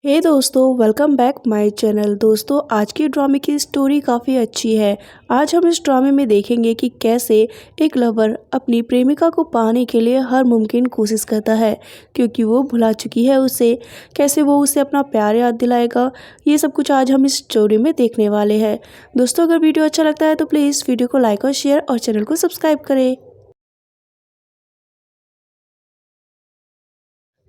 हे दोस्तों, welcome back my channel. दोस्तों, आज की ड्रामे की स्टोरी काफ़ी अच्छी है। आज हम इस ड्रामे में देखेंगे कि कैसे एक लवर अपनी प्रेमिका को पाने के लिए हर मुमकिन कोशिश करता है, क्योंकि वो भुला चुकी है उसे। कैसे वो उसे अपना प्यार याद दिलाएगा, ये सब कुछ आज हम इस स्टोरी में देखने वाले हैं। दोस्तों, अगर वीडियो अच्छा लगता है तो प्लीज़ वीडियो को लाइक और शेयर और चैनल को सब्सक्राइब करें।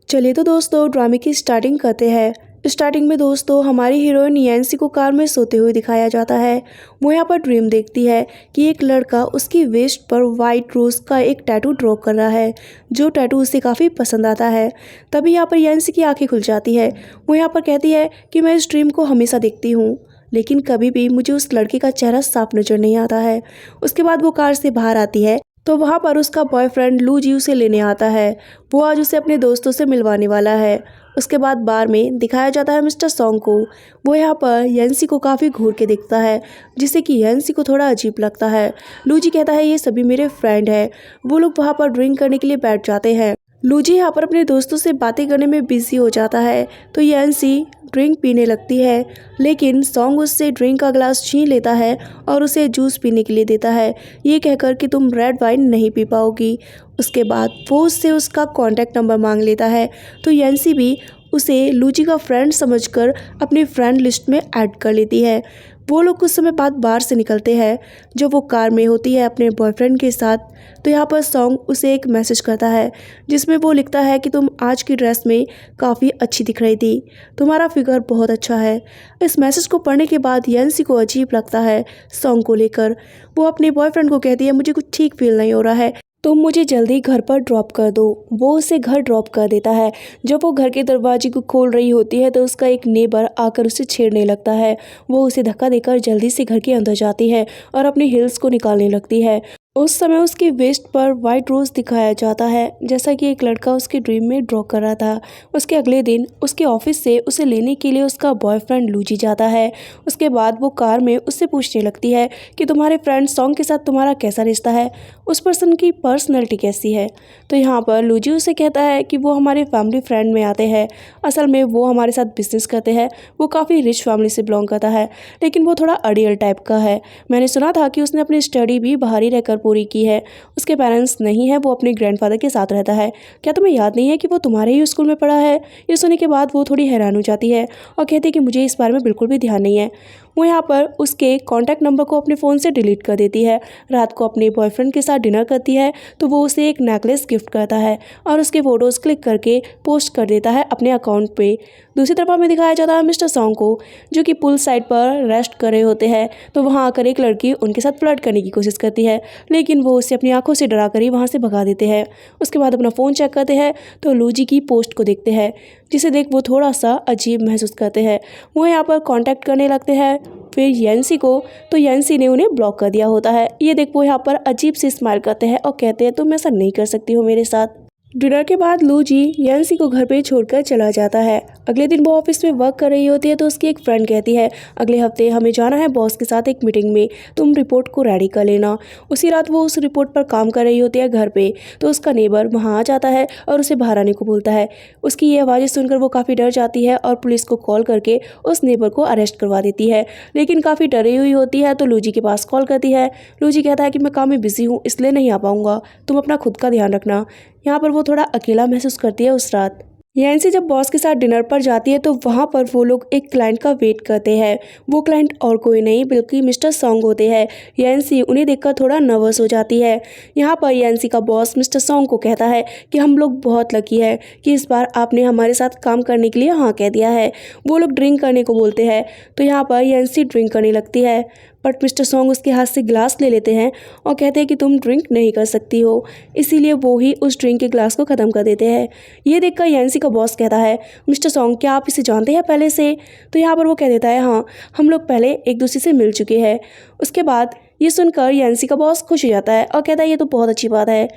चलिए तो दोस्तों, ड्रामे की स्टार्टिंग करते हैं। स्टार्टिंग में दोस्तों हमारी हीरोइन यैंसी को कार में सोते हुए दिखाया जाता है। वो यहाँ पर ड्रीम देखती है कि एक लड़का उसकी वेस्ट पर वाइट रोज का एक टैटू ड्रॉ कर रहा है, जो टैटू उसे काफ़ी पसंद आता है। तभी यहाँ पर यैंसी की आंखें खुल जाती है। वो यहाँ पर कहती है कि मैं इस ड्रीम को हमेशा देखती हूँ, लेकिन कभी भी मुझे उस लड़के का चेहरा साफ नजर नहीं आता है। उसके बाद वो कार से बाहर आती है तो वहाँ पर उसका बॉयफ्रेंड लू जी उसे लेने आता है। वो आज उसे अपने दोस्तों से मिलवाने वाला है। उसके बाद बार में दिखाया जाता है मिस्टर सॉन्ग को। वो यहाँ पर यंसी को काफ़ी घूर के देखता है, जिससे कि यंसी को थोड़ा अजीब लगता है। लू जी कहता है ये सभी मेरे फ्रेंड हैं। वो लोग वहाँ पर ड्रिंक करने के लिए बैठ जाते हैं। लूजी यहाँ पर अपने दोस्तों से बातें करने में बिजी हो जाता है, तो यंसी ड्रिंक पीने लगती है, लेकिन सॉन्ग उससे ड्रिंक का ग्लास छीन लेता है और उसे जूस पीने के लिए देता है, ये कहकर कि तुम रेड वाइन नहीं पी पाओगी। उसके बाद वो उससे उसका कॉन्टैक्ट नंबर मांग लेता है, तो यंसी भी उसे लूजी का फ्रेंड समझकर अपनी फ्रेंड लिस्ट में ऐड कर लेती है। वो लोग कुछ समय बाद बाहर से निकलते हैं। जब वो कार में होती है अपने बॉयफ्रेंड के साथ, तो यहाँ पर सॉन्ग उसे एक मैसेज करता है, जिसमें वो लिखता है कि तुम आज की ड्रेस में काफ़ी अच्छी दिख रही थी, तुम्हारा फिगर बहुत अच्छा है। इस मैसेज को पढ़ने के बाद यंसी को अजीब लगता है सॉन्ग को लेकर। वो अपने बॉयफ्रेंड को कहती है मुझे कुछ ठीक फील नहीं हो रहा है, तुम मुझे जल्दी घर पर ड्रॉप कर दो। वो उसे घर ड्रॉप कर देता है। जब वो घर के दरवाजे को खोल रही होती है तो उसका एक नेबर आकर उसे छेड़ने लगता है। वो उसे धक्का देकर जल्दी से घर के अंदर जाती है और अपनी हिल्स को निकालने लगती है। उस समय उसकी वेस्ट पर वाइट रोज दिखाया जाता है, जैसा कि एक लड़का उसके ड्रीम में ड्रॉ कर रहा था। उसके अगले दिन उसके ऑफिस से उसे लेने के लिए उसका बॉयफ्रेंड लूजी जाता है। उसके बाद वो कार में उससे पूछने लगती है कि तुम्हारे फ्रेंड सॉन्ग के साथ तुम्हारा कैसा रिश्ता है, उस पर्सन की पर्सनैलिटी कैसी है। तो यहाँ पर लूजी उसे कहता है कि वो हमारे फैमिली फ्रेंड में आते हैं। असल में वो हमारे साथ बिजनेस करते हैं। वो काफ़ी रिच फैमिली से बिलोंग करता है, लेकिन वो थोड़ा अड़ियल टाइप का है। मैंने सुना था कि उसने अपनी स्टडी भी बाहर ही रहकर पूरी की है। उसके पेरेंट्स नहीं है, वो अपने ग्रैंडफादर के साथ रहता है। क्या तुम्हें याद नहीं है कि वो तुम्हारे ही स्कूल में पढ़ा है। ये सुनने के बाद वो थोड़ी हैरान हो जाती है और कहती है कि मुझे इस बारे में बिल्कुल भी ध्यान नहीं है। वो यहाँ पर उसके कॉन्टैक्ट नंबर को अपने फ़ोन से डिलीट कर देती है। रात को अपने बॉयफ्रेंड के साथ डिनर करती है तो वो उसे एक नेकलेस गिफ्ट करता है और उसके फ़ोटोज़ क्लिक करके पोस्ट कर देता है अपने अकाउंट पे। दूसरी तरफ हमें दिखाया जाता है मिस्टर सॉन्ग को, जो कि पुल साइड पर रेस्ट कर रहे होते हैं। तो वहाँ आकर एक लड़की उनके साथ फ्लर्ट करने की कोशिश करती है, लेकिन वो उसे अपनी आंखों से डरा कर ही वहाँ से भगा देते हैं। उसके बाद अपना फ़ोन चेक करते हैं तो लूजी की पोस्ट को देखते हैं, जिसे देख वो थोड़ा सा अजीब महसूस करते हैं। वो यहाँ पर कांटेक्ट करने लगते हैं फिर यंसी को, तो यंसी ने उन्हें ब्लॉक कर दिया होता है। ये देख वो यहाँ पर अजीब सी स्माइल करते हैं और कहते हैं तुम ऐसा नहीं कर सकती हो मेरे साथ। डिनर के बाद लूजी यंसी को घर पे छोड़कर चला जाता है। अगले दिन वो ऑफिस में वर्क कर रही होती है तो उसकी एक फ्रेंड कहती है अगले हफ्ते हमें जाना है बॉस के साथ एक मीटिंग में, तुम रिपोर्ट को रेडी कर लेना। उसी रात वो उस रिपोर्ट पर काम कर रही होती है घर पे, तो उसका नेबर वहाँ आ जाता है और उसे बाहर आने को बोलता है। उसकी ये आवाज़ें सुनकर वो काफ़ी डर जाती है और पुलिस को कॉल करके उस नेबर को अरेस्ट करवा देती है, लेकिन काफ़ी डरी हुई होती है तो लूजी के पास कॉल करती है। लूजी कहता है कि मैं काम में बिजी हूँ इसलिए नहीं आ पाऊँगा, तुम अपना खुद का ध्यान रखना। यहाँ पर वो थोड़ा अकेला महसूस करती है उस रात। यैंसी जब बॉस के साथ डिनर पर जाती है तो वहाँ पर वो लोग एक क्लाइंट का वेट करते हैं। वो क्लाइंट और कोई नहीं बल्कि मिस्टर सॉन्ग होते हैं। यैंसी उन्हें देखकर थोड़ा नर्वस हो जाती है। यहाँ पर यैंसी का बॉस मिस्टर सॉन्ग को कहता है कि हम लोग बहुत लकी है कि इस बार आपने हमारे साथ काम करने के लिए हाँ कह दिया है। वो लोग ड्रिंक करने को बोलते हैं, तो यहाँ पर यैंसी ड्रिंक करने लगती है, बट मिस्टर सॉन्ग उसके हाथ से गिलास ले लेते हैं और कहते हैं कि तुम ड्रिंक नहीं कर सकती हो, इसीलिए वो ही उस ड्रिंक के ग्लास को ख़त्म कर देते हैं। ये देखकर यैंसी का बॉस कहता है मिस्टर सॉन्ग क्या आप इसे जानते हैं पहले से। तो यहाँ पर वो कह देता है हाँ, हम लोग पहले एक दूसरे से मिल चुके हैं। उसके बाद ये सुनकर यैंसी का बॉस खुश हो जाता है और कहता है ये तो बहुत अच्छी बात है।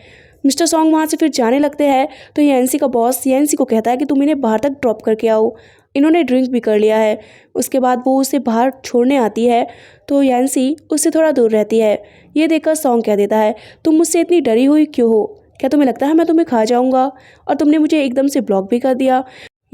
मिस्टर सॉन्ग वहाँ से फिर जाने लगते हैं तो यैंसी का बॉस यैंसी को कहता है कि तुम इन्हें बाहर तक ड्रॉप करके आओ, इन्होंने ड्रिंक भी कर लिया है। उसके बाद वो उसे बाहर छोड़ने आती है तो यैंसी उससे थोड़ा दूर रहती है। ये देखकर सॉन्ग कह देता है तुम मुझसे इतनी डरी हुई क्यों हो, क्या तुम्हें लगता है मैं तुम्हें खा जाऊंगा, और तुमने मुझे एकदम से ब्लॉक भी कर दिया।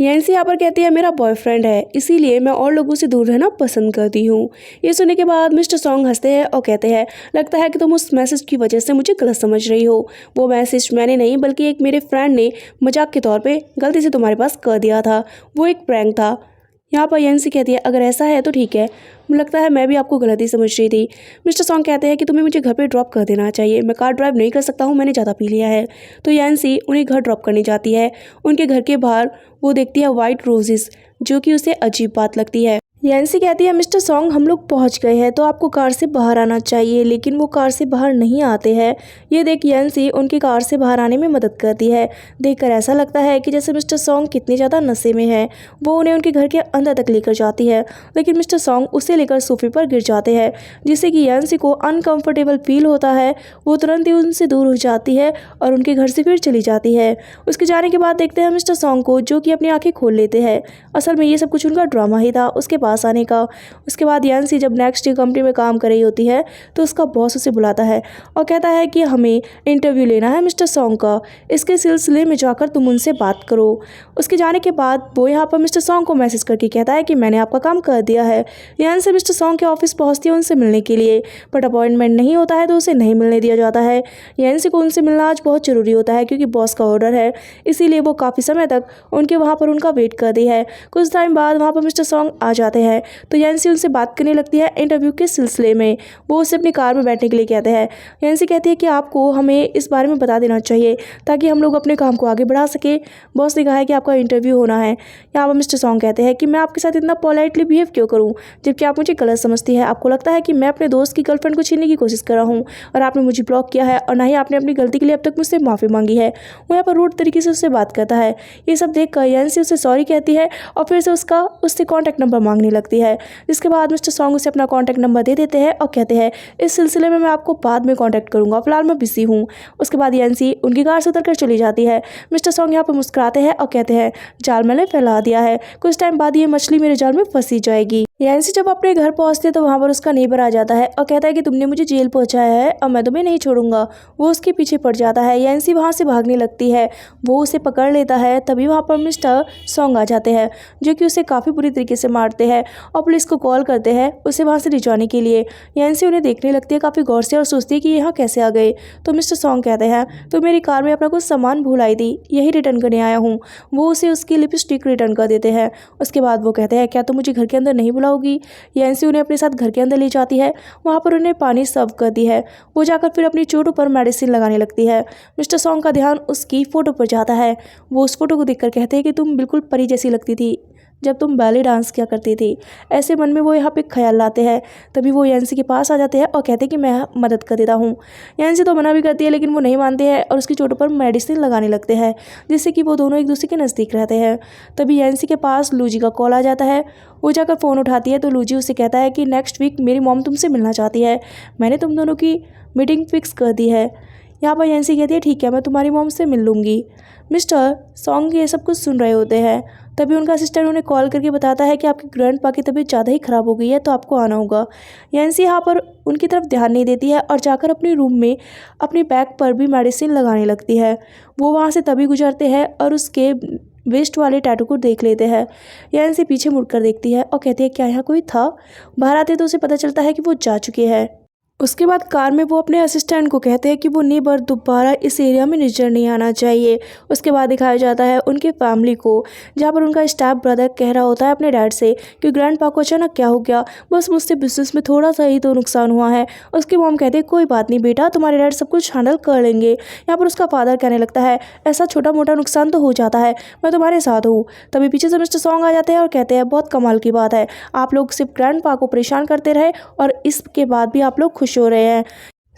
यैंसी यहाँ पर कहती है मेरा बॉयफ्रेंड है, इसीलिए मैं और लोगों से दूर रहना पसंद करती हूँ। ये सुनने के बाद मिस्टर सॉन्ग हंसते हैं और कहते हैं लगता है कि तुम उस मैसेज की वजह से मुझे गलत समझ रही हो। वो मैसेज मैंने नहीं बल्कि एक मेरे फ्रेंड ने मजाक के तौर पे गलती से तुम्हारे पास कर दिया था। वो एक प्रैंक था। यहाँ पर यैंसी कहती है अगर ऐसा है तो ठीक है, मुझे लगता है मैं भी आपको गलती समझ रही थी। मिस्टर सॉन्ग कहते हैं कि तुम्हें मुझे घर पे ड्रॉप कर देना चाहिए, मैं कार ड्राइव नहीं कर सकता हूँ, मैंने ज़्यादा पी लिया है। तो यैंसी उन्हें घर ड्रॉप करने जाती है। उनके घर के बाहर वो देखती है वाइट रोजेस, जो कि उसे अजीब बात लगती है। यैंसी कहती है मिस्टर सॉन्ग हम लोग पहुंच गए हैं, तो आपको कार से बाहर आना चाहिए, लेकिन वो कार से बाहर नहीं आते हैं। ये देख यैंसी उनकी कार से बाहर आने में मदद करती है। देखकर ऐसा लगता है कि जैसे मिस्टर सॉन्ग कितने ज़्यादा नशे में है। वो उन्हें उनके घर के अंदर तक लेकर जाती है, लेकिन मिस्टर सॉन्ग उसे लेकर सोफे पर गिर जाते हैं, जिससे कि यैंसी को अनकम्फर्टेबल फील होता है। वो तुरंत ही उनसे दूर हो जाती है और उनके घर से फिर चली जाती है। उसके जाने के बाद देखते हैं मिस्टर सॉन्ग को, जो कि अपनी आंखें खोल लेते हैं। असल में ये सब कुछ उनका ड्रामा ही था उसके पास आने का। उसके बाद यैंसी जब नेक्स्ट डे कंपनी में काम कर रही होती है तो उसका बॉस उसे बुलाता है और कहता है कि हमें इंटरव्यू लेना है मिस्टर सॉन्ग का, इसके सिलसिले में जाकर तुम उनसे बात करो। उसके जाने के बाद वो यहाँ पर मिस्टर सॉन्ग को मैसेज करके कहता है कि मैंने आपका काम कर दिया है। यैंसी मिस्टर सॉन्ग के ऑफिस पहुँचती है उनसे मिलने के लिए, बट अपॉइंटमेंट नहीं होता है तो उसे नहीं मिलने दिया जाता है। यैंसी को उनसे मिलना आज बहुत ज़रूरी होता है क्योंकि बॉस का ऑर्डर है, इसीलिए वो काफ़ी समय तक उनके वहाँ पर उनका वेट करती है। कुछ टाइम बाद वहाँ पर मिस्टर सॉन्ग आ जाते हैं तो यैंसी उनसे बात करने लगती है इंटरव्यू के सिलसिले में। वो उसे अपनी कार में बैठने के लिए कहते हैं। यैंसी कहती है कि आपको हमें इस बारे में बता देना चाहिए ताकि हम लोग अपने काम को आगे बढ़ा सके। बॉस ने कहा है कि आपका इंटरव्यू होना है। यहाँ पर मिस्टर सॉन्ग कहते हैं कि मैं आपके साथ इतना पोलाइटली बिहेव क्यों करूँ, जबकि आप मुझे गलत समझती है। आपको लगता है कि मैं अपने दोस्त की गर्लफ्रेंड को छीनने की कोशिश कर रहा हूँ और आपने मुझे ब्लॉक किया है और ना ही आपने अपनी गलती के लिए अब तक मुझसे माफ़ी मांगी है। वो यहाँ पर रूड तरीके से उससे बात करता है। ये सब देख कर यैंसी उसे सॉरी कहती है और फिर से उससे कॉन्टैक्ट नंबर मांगने लगती है। जिसके बाद मिस्टर सॉन्ग उसे अपना कॉन्टैक्ट नंबर दे देते हैं और कहते हैं इस सिलसिले में मैं आपको बाद में कॉन्टैक्ट करूंगा, फिलहाल मैं बिजी हूँ। उसके बाद यैंसी उनकी कार से उतरकर चली जाती है। मिस्टर सॉन्ग यहाँ पर मुस्कुराते हैं और कहते हैं जाल मैंने फैला दिया है, कुछ टाइम बाद ये मछली मेरे जाल में फंसी जाएगी। यैंसी जब अपने घर पहुंचती है तो वहाँ पर उसका नेबर आ जाता है और कहता है कि तुमने मुझे जेल पहुंचाया है और मैं तुम्हें नहीं छोड़ूंगा। वो उसके पीछे पड़ जाता है। यैंसी वहाँ से भागने लगती है, वो उसे पकड़ लेता है। तभी वहाँ पर मिस्टर सॉन्ग आ जाते हैं, जो कि उसे काफ़ी बुरी तरीके से मारते हैं और पुलिस को कॉल करते हैं उसे वहाँ से ले जाने के लिए। यैंसी उन्हें देखने लगती है काफ़ी गौर से और सोचती है कि यहाँ कैसे आ गए। तो मिस्टर सॉन्ग कहते हैं तो मेरी कार में अपना कुछ सामान भूल आई थी, यही रिटर्न करने आया हूँ। वो उसे उसकी लिपस्टिक रिटर्न कर देते हैं। उसके बाद वो कहते हैं क्या तुम मुझे घर के अंदर नहीं बुलाओगी। यैंसी उन्हें अपने साथ घर के अंदर ले जाती है, वहाँ पर उन्हें पानी सर्व करती है। वो जाकर फिर अपनी चोटों पर मेडिसिन लगाने लगती है। मिस्टर सॉन्ग का ध्यान उसकी फ़ोटो पर जाता है। वो उस फोटो को देखकर कहते हैं कि तुम बिल्कुल परी जैसी लगती थी जब तुम बैले डांस किया करती थी। ऐसे मन में वो यहाँ पे ख्याल लाते हैं। तभी वो यैंसी के पास आ जाते हैं और कहते हैं कि मैं मदद कर देता हूँ। यैंसी तो मना भी करती है लेकिन वो नहीं मानते हैं और उसकी चोटों पर मेडिसिन लगाने लगते हैं, जिससे कि वो दोनों एक दूसरे के नज़दीक रहते हैं। तभी यैंसी के पास लूजी का कॉल आ जाता है। वो जाकर फ़ोन उठाती है तो लूजी उसे कहता है कि नेक्स्ट वीक मेरी मॉम तुमसे मिलना चाहती है, मैंने तुम दोनों की मीटिंग फिक्स कर दी है। यहाँ पर यैंसी कहती है ठीक है, मैं तुम्हारी मॉम से मिल लूँगी। मिस्टर सॉन्ग ये सब कुछ सुन रहे होते हैं। तभी उनका असिस्टेंट उन्हें कॉल करके बताता है कि आपके ग्रैंडपा की तबीयत ज़्यादा ही ख़राब हो गई है, तो आपको आना होगा। यैंसी यहाँ पर उनकी तरफ ध्यान नहीं देती है और जाकर अपने रूम में अपनी बैग पर भी मेडिसिन लगाने लगती है। वो वहाँ से तभी गुजरते हैं और उसके वेस्ट वाले टैटू को देख लेते हैं। यैंसी पीछे मुड़कर देखती है और कहती है क्या यहाँ कोई था। बाहर आते तो उसे पता चलता है कि वो जा चुके हैं। उसके बाद कार में वो अपने असिस्टेंट को कहते हैं कि वो नेबर दोबारा इस एरिया में नजर नहीं आना चाहिए। उसके बाद दिखाया जाता है उनके फैमिली को, जहाँ पर उनका स्टेप ब्रदर कह रहा होता है अपने डैड से कि ग्रैंडपा को अचानक क्या हो गया, बस मुझसे बिजनेस में थोड़ा सा ही तो नुकसान हुआ है। उसकी मॉम कहते हैं कोई बात नहीं बेटा, तुम्हारे डैड सब कुछ हैंडल कर लेंगे। यहाँ पर उसका फादर कहने लगता है ऐसा छोटा मोटा नुकसान तो हो जाता है, मैं तुम्हारे साथ हूँ। तभी पीछे से मिस्टर सॉन्ग आ जाते हैं और कहते हैं बहुत कमाल की बात है, आप लोग सिर्फ ग्रैंडपा को परेशान करते रहे और इसके बाद भी आप लोग खुश हो रहे हैं।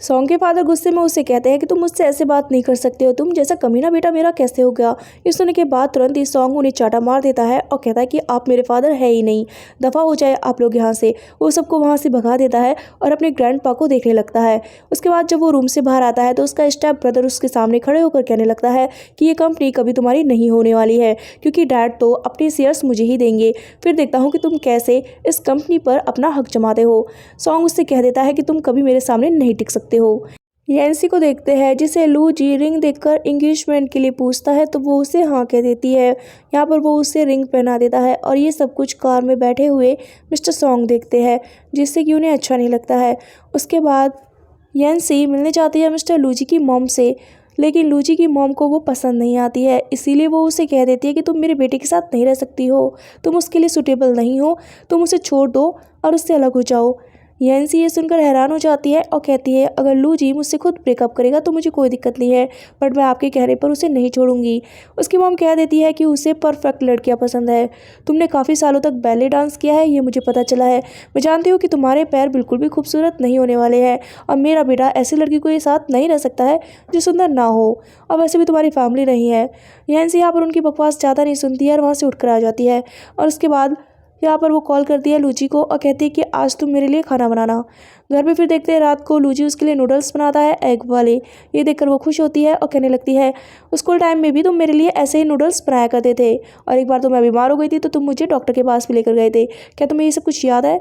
सॉन्ग के फादर गुस्से में उसे कहते हैं कि तुम मुझसे ऐसे बात नहीं कर सकते हो, तुम जैसा कमीना बेटा मेरा कैसे हो गया। ये सुनने के बाद तुरंत ही सॉन्ग उन्हें चाटा मार देता है और कहता है कि आप मेरे फादर है ही नहीं, दफ़ा हो जाए आप लोग यहाँ से। वो सबको वहाँ से भगा देता है और अपने ग्रैंडपा को देखने लगता है। उसके बाद जब वो रूम से बाहर आता है तो उसका स्टेप ब्रदर उसके सामने खड़े होकर कहने लगता है कि ये कंपनी कभी तुम्हारी नहीं होने वाली है, क्योंकि डैड तो अपने शेयर्स मुझे ही देंगे, फिर देखता हूँ कि तुम कैसे इस कंपनी पर अपना हक जमाते हो। सॉन्ग उससे कह देता है कि तुम कभी मेरे सामने नहीं टिक सकते हो। यैंसी को देखते हैं जिसे लू जी रिंग देखकर एंगेजमेंट के लिए पूछता है तो वो उसे हाँ कह देती है। यहाँ पर वो उसे रिंग पहना देता है और ये सब कुछ कार में बैठे हुए मिस्टर सॉन्ग देखते हैं जिससे कि उन्हें अच्छा नहीं लगता है। उसके बाद यैंसी मिलने जाती है मिस्टर लूजी की मॉम से, लेकिन लूजी की मॉम को वो पसंद नहीं आती है, इसीलिए वो उसे कह देती है कि तुम मेरे बेटे के साथ नहीं रह सकती हो, तुम उसके लिए सूटेबल नहीं हो, तुम उसे छोड़ दो और उससे अलग हो जाओ। यैंसी ये सुनकर हैरान हो जाती है और कहती है अगर लू जी मुझसे खुद ब्रेकअप करेगा तो मुझे कोई दिक्कत नहीं है, बट मैं आपके कहने पर उसे नहीं छोड़ूंगी। उसकी मॉम कह देती है कि उसे परफेक्ट लड़कियां पसंद है, तुमने काफ़ी सालों तक बैले डांस किया है, ये मुझे पता चला है। मैं जानती हूँ कि तुम्हारे पैर बिल्कुल भी खूबसूरत नहीं होने वाले हैं और मेरा बेटा ऐसी लड़की को ये साथ नहीं रह सकता है जो सुंदर ना हो, और वैसे भी तुम्हारी फैमिली नहीं है। यैंसी यहाँ पर उनकी बकवास ज़्यादा नहीं सुनती है और वहाँ से उठकर आ जाती है और उसके बाद यहाँ पर वो कॉल करती है लूजी को और कहती है कि आज तुम मेरे लिए खाना बनाना। घर पे फिर देखते हैं रात को लूजी उसके लिए नूडल्स बनाता है एग वाले। ये देखकर वो खुश होती है और कहने लगती है स्कूल टाइम में भी तुम मेरे लिए ऐसे ही नूडल्स बनाया करते थे, और एक बार तो मैं बीमार हो गई थी तो तुम मुझे डॉक्टर के पास भी लेकर गए थे, क्या तुम्हें ये सब कुछ याद है?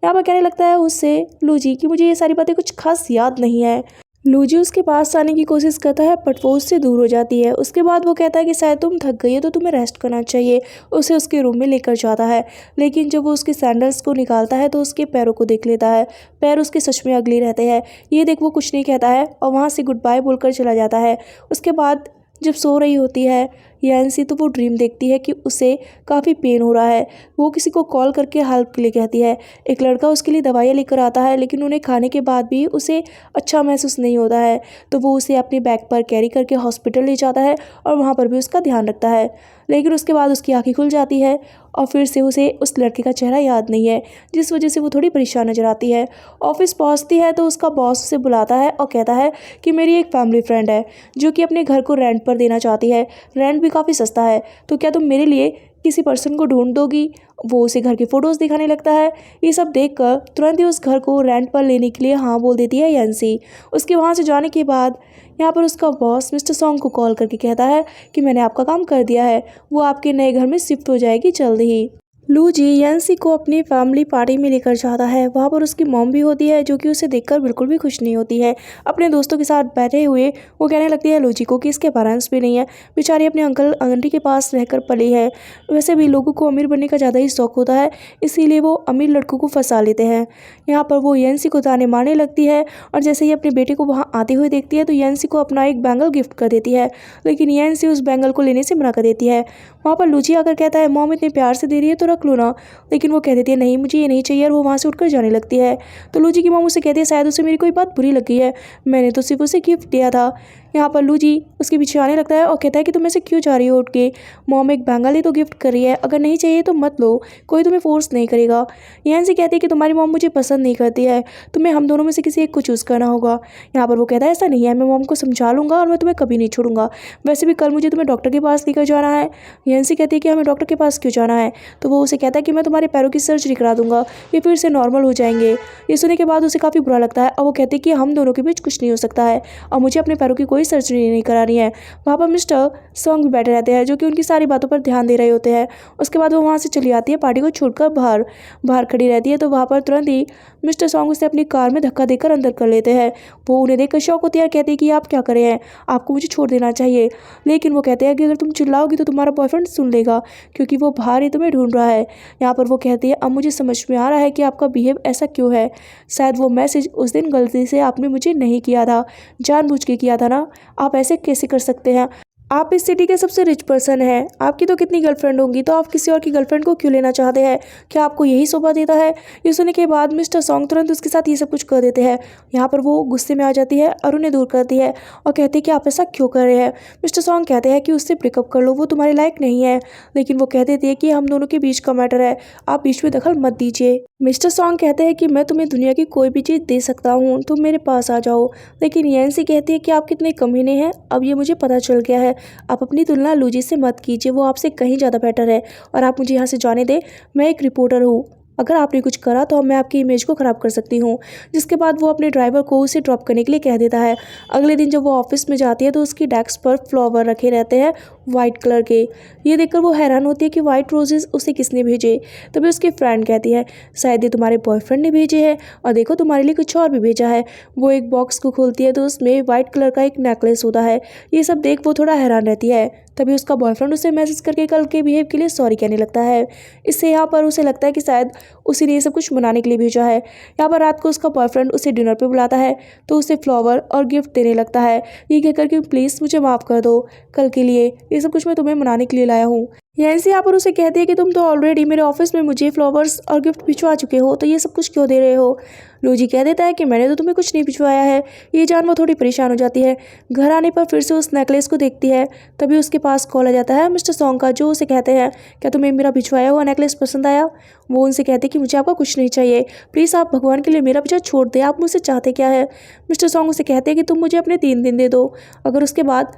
यहाँ पर कहने लगता है उससे लूजी कि मुझे ये सारी बातें कुछ खास याद नहीं है। लूजी उसके पास आने की कोशिश करता है बट वो उससे दूर हो जाती है। उसके बाद वो कहता है कि शायद तुम थक गई हो तो तुम्हें रेस्ट करना चाहिए। उसे उसके रूम में लेकर जाता है, लेकिन जब वो उसके सैंडल्स को निकालता है तो उसके पैरों को देख लेता है। पैर उसके सच में अगली रहते हैं। ये देख वो कुछ नहीं कहता है और वहाँ से गुड बाय बोलकर चला जाता है। उसके बाद जब सो रही होती है यैंसी तो वो ड्रीम देखती है कि उसे काफ़ी पेन हो रहा है। वो किसी को कॉल करके हेल्प के लिए कहती है। एक लड़का उसके लिए दवाइयाँ लेकर आता है, लेकिन उन्हें खाने के बाद भी उसे अच्छा महसूस नहीं होता है, तो वो उसे अपने बैग पर कैरी करके हॉस्पिटल ले जाता है और वहाँ पर भी उसका ध्यान रखता है। लेकिन उसके बाद उसकी आँखें खुल जाती है और फिर से उसे उस लड़के का चेहरा याद नहीं है, जिस वजह से वो थोड़ी परेशान नजर आती है। ऑफिस पहुंचती है तो उसका बॉस उसे बुलाता है और कहता है कि मेरी एक फैमिली फ्रेंड है जो कि अपने घर को रेंट पर देना चाहती है, रेंट भी काफ़ी सस्ता है, तो क्या तुम मेरे लिए किसी पर्सन को ढूंढ दोगी? वो उसे घर के फोटोज़ दिखाने लगता है। ये सब देखकर तुरंत ही उस घर को रेंट पर लेने के लिए हाँ बोल देती है यैंसी। उसके वहाँ से जाने के बाद यहाँ पर उसका बॉस मिस्टर सॉन्ग को कॉल करके कहता है कि मैंने आपका काम कर दिया है, वो आपके नए घर में शिफ्ट हो जाएगी जल्द ही। लू जी यैंसी को अपनी फैमिली पार्टी में लेकर जाता है। वहाँ पर उसकी मॉम भी होती है जो कि उसे देखकर बिल्कुल भी खुश नहीं होती है। अपने दोस्तों के साथ बैठे हुए वो कहने लगती है लू जी को कि इसके पेरेंट्स भी नहीं है, बेचारी अपने अंकल आंटी के पास रहकर पली है। वैसे भी लोगों को अमीर बनने का ज़्यादा ही शौक होता है, इसीलिए वो अमीर लड़कों को फंसा लेते हैं। यहाँ पर वो यैंसी को ताने मारने लगती है और जैसे ही अपने बेटे को वहाँ आते हुए देखती है तो यैंसी को अपना एक बैंगल गिफ्ट कर देती है, लेकिन यैंसी उस बैंगल को लेने से मना कर देती है। वहाँ पर लूची आकर कहता है मॉम इतने प्यार से दे रही है तो रख लो ना, लेकिन वो कह देती है नहीं मुझे ये नहीं चाहिए और वो वहाँ से उठकर जाने लगती है। तो लूजी की मॉम उसे कहती है शायद उसे मेरी कोई बात बुरी लगी है, मैंने तो सिर्फ उसे गिफ्ट दिया था। यहाँ पर लूजी उसके पीछे आने लगता है और कहता है कि तुम ऐसे क्यों जा रही हो उठ के, मॉम एक बैंगल ही तो गिफ्ट कर रही है, अगर नहीं चाहिए तो मत लो, कोई तुम्हें फोर्स नहीं करेगा। यैंसी कहती है कि तुम्हारी मॉम मुझे पसंद नहीं करती है, तुम्हें हम दोनों में से किसी एक को चूज़ करना होगा। यहाँ पर वो कहता है ऐसा नहीं है, मैं मॉम को समझा लूँगा और मैं तुम्हें कभी नहीं छोड़ूंगा, वैसे भी कल मुझे तुम्हें डॉक्टर के पास लेकर जाना है। यैंसी कहती है कि हमें डॉक्टर के पास क्यों जाना है? तो वो उसे कहता है कि मैं तुम्हारे पैरों की सर्जरी करा दूंगा, ये फिर से नॉर्मल हो जाएंगे। ये सुनने के बाद उसे काफ़ी बुरा लगता है और वो कहती है कि हम दोनों के बीच कुछ नहीं हो सकता है और मुझे अपने पैरों की कोई सर्जरी नहीं करानी है। वहाँ पर मिस्टर सॉन्ग भी बैठे रहते हैं जो कि उनकी सारी बातों पर ध्यान दे रहे होते हैं। उसके बाद वो वहाँ से चली आती है पार्टी को छोड़कर बाहर खड़ी रहती है, तो वहाँ पर तुरंत ही मिस्टर सॉन्ग उसे अपनी कार में धक्का देकर अंदर कर लेते हैं। वो उन्हें देखकर शौक होती है, कहती है कि आप क्या कर रहे हैं, आपको मुझे छोड़ देना चाहिए। लेकिन वो कहते हैं कि अगर तुम चिल्लाओगी तो तुम्हारा बॉयफ्रेंड सुन लेगा क्योंकि वो बाहर ही तुम्हें ढूंढ रहा है। यहाँ पर वो कहती है अब मुझे समझ में आ रहा है कि आपका बिहेव ऐसा क्यों है, शायद वो मैसेज उस दिन गलती से आपने मुझे नहीं किया था, जानबूझ के किया था ना, आप ऐसे कैसे कर सकते हैं? आप इस सिटी के सबसे रिच पर्सन हैं, आपकी तो कितनी गर्लफ्रेंड होंगी, तो आप किसी और की गर्लफ्रेंड को क्यों लेना चाहते हैं? क्या आपको यही शोभा देता है? ये सुनने के बाद मिस्टर सॉन्ग तुरंत उसके साथ ये सब कुछ कर देते हैं। यहाँ पर वो गुस्से में आ जाती है और उन्हें दूर करती है और कहती है कि आप ऐसा क्यों कर रहे हैं? मिस्टर सॉन्ग कहते हैं कि उससे ब्रेकअप कर लो, वो तुम्हारे लायक नहीं है, लेकिन वो कह देती है कि हम दोनों के बीच का मैटर है, आप बीच में दखल मत दीजिए। मिस्टर सॉन्ग कहते हैं कि मैं तुम्हें दुनिया की कोई भी चीज़ दे सकता हूँ, तुम मेरे पास आ जाओ। लेकिन यैंसी कहती है कि आप कितने कमीने हैं, अब ये मुझे पता चल गया है, आप अपनी तुलना लूजी से मत कीजिए, वो आपसे कहीं ज़्यादा बेटर है और आप मुझे यहाँ से जाने दें, मैं एक रिपोर्टर हूँ, अगर आपने कुछ करा तो मैं आपकी इमेज को ख़राब कर सकती हूँ। जिसके बाद वो अपने ड्राइवर को उसे ड्रॉप करने के लिए कह देता है। अगले दिन जब वो ऑफिस में जाती है तो उसकी डेस्क पर फ्लावर रखे रहते हैं वाइट कलर के। ये देखकर वो हैरान होती है कि वाइट रोजेस उसे किसने भेजे। तभी उसकी फ्रेंड कहती है शायद ये तुम्हारे बॉयफ्रेंड ने भेजे हैं, और देखो तुम्हारे लिए कुछ और भी भेजा है। वो एक बॉक्स को खोलती है तो उसमें वाइट कलर का एक नेकलेस होता है। ये सब देख वो थोड़ा हैरान रहती है। तभी उसका बॉयफ्रेंड उसे मैसेज करके कल के बिहेव के लिए सॉरी कहने लगता है। इससे यहाँ पर उसे लगता है कि शायद उसी ने ये सब कुछ मनाने के लिए भेजा है। यहाँ पर रात को उसका बॉयफ्रेंड उसे डिनर पे बुलाता है तो उसे फ्लावर और गिफ्ट देने लगता है, ये कहकर कि प्लीज़ मुझे माफ़ कर दो, कल के लिए ये सब कुछ मैं तुम्हें मनाने के लिए लाया हूँ। यैंसी यहाँ पर उसे कहती है कि तुम तो ऑलरेडी मेरे ऑफिस में मुझे फ्लावर्स और गिफ्ट भिजवा चुके हो, तो ये सब कुछ क्यों दे रहे हो। लूजी कह देता है कि मैंने तो तुम्हें कुछ नहीं भिजवाया है। ये जान वो थोड़ी परेशान हो जाती है। घर आने पर फिर से उस नेकलेस को देखती है। तभी उसके पास कॉल आ जाता है मिस्टर सॉन्ग का, जो उसे कहते हैं क्या तुम्हें मेरा भिजवाया हुआ नेकलेस पसंद आया। वो उनसे कहते हैं कि मुझे आपका कुछ नहीं चाहिए, प्लीज़ आप भगवान के लिए मेरा पीछा छोड़ दें, आप मुझसे चाहते क्या है। मिस्टर सॉन्ग उसे कहते हैं कि तुम मुझे अपने 3 दिन दे दो, अगर उसके बाद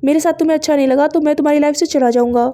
मेरे साथ तुम्हें अच्छा नहीं लगा तो मैं तुम्हारी लाइफ से चला जाऊँगा।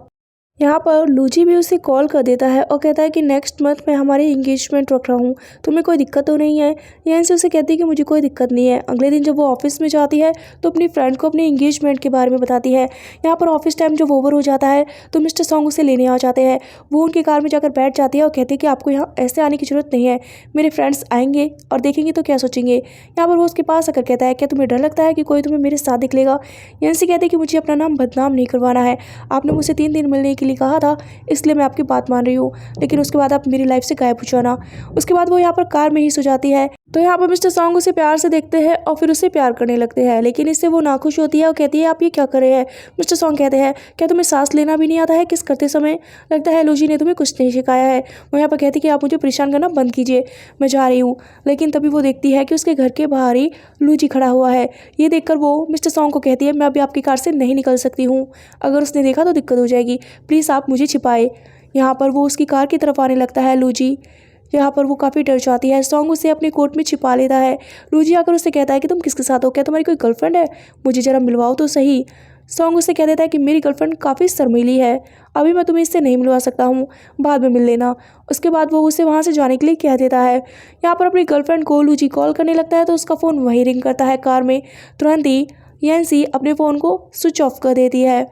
यहाँ पर लूजी भी उसे कॉल कर देता है और कहता है कि नेक्स्ट मंथ मैं हमारी इंगेजमेंट रख रहा हूँ, तुम्हें कोई दिक्कत तो नहीं है। यहाँ से उसे कहती है कि मुझे कोई दिक्कत नहीं है। अगले दिन जब वो ऑफिस में जाती है तो अपनी फ्रेंड को अपनी इंगेजमेंट के बारे में बताती है। यहाँ पर ऑफिस टाइम जब ओवर हो जाता है तो मिस्टर सॉन्ग उसे लेने आ जाते हैं। वो उनकी कार में जाकर बैठ जाती है और कहती है कि आपको यहाँ ऐसे आने की जरूरत नहीं है, मेरे फ्रेंड्स आएंगे और देखेंगे तो क्या सोचेंगे। यहाँ पर वो उसके पास आकर कहता है क्या तुम्हें डर लगता है कि कोई तुम्हें मेरे साथ देख लेगा। यहाँ से कहते हैं कि मुझे अपना नाम बदनाम नहीं करवाना है, आपने मुझसे 3 दिन मिलने के लिए कहा था, इसलिए मैं आपकी बात मान रही हूँ, लेकिन उसके बाद आप मेरी लाइफ से गायब हो जाना। उसके बाद वो यहाँ पर कार में ही सो जाती है। तो यहाँ पर मिस्टर सॉन्ग उसे प्यार से देखते हैं और फिर उसे प्यार करने लगते हैं, लेकिन इससे वो नाखुश होती है और कहती है आप ये क्या कर रहे हैं। मिस्टर सॉन्ग कहते हैं क्या तुम्हें सांस लेना भी नहीं आता है किस करते समय, लगता है लूजी ने तुम्हें कुछ नहीं सिखाया है। वो यहाँ पर कहती है कि आप मुझे परेशान करना बंद कीजिए, मैं जा रही हूँ। लेकिन तभी वो देखती है कि उसके घर के बाहर ही लूजी खड़ा हुआ है। ये देखकर वो मिस्टर सॉन्ग को कहती है मैं अभी आपकी कार से नहीं निकल सकती हूँ, अगर उसने देखा तो दिक्कत हो जाएगी, प्लीज़ आप मुझे छिपाए। यहाँ पर वो उसकी कार की तरफ आने लगता है लूजी। यहाँ पर वो काफ़ी डर जाती है। सॉन्ग उसे अपने कोट में छिपा लेता है। लूजी आकर उससे कहता है कि तुम किसके साथ हो, क्या तुम्हारी कोई गर्लफ्रेंड है, मुझे ज़रा मिलवाओ तो सही। सॉन्ग उसे कह देता है कि मेरी गर्लफ्रेंड काफ़ी शर्मीली है, अभी मैं तुम्हें इससे नहीं मिलवा सकता हूँ, बाद में मिल लेना। उसके बाद वो उसे वहाँ से जाने के लिए कह देता है। यहाँ पर अपनी गर्लफ्रेंड को लूजी कॉल करने लगता है तो उसका फ़ोन वहीं रिंग करता है कार में। तुरंत ही यैंसी अपने फ़ोन को स्विच ऑफ कर देती है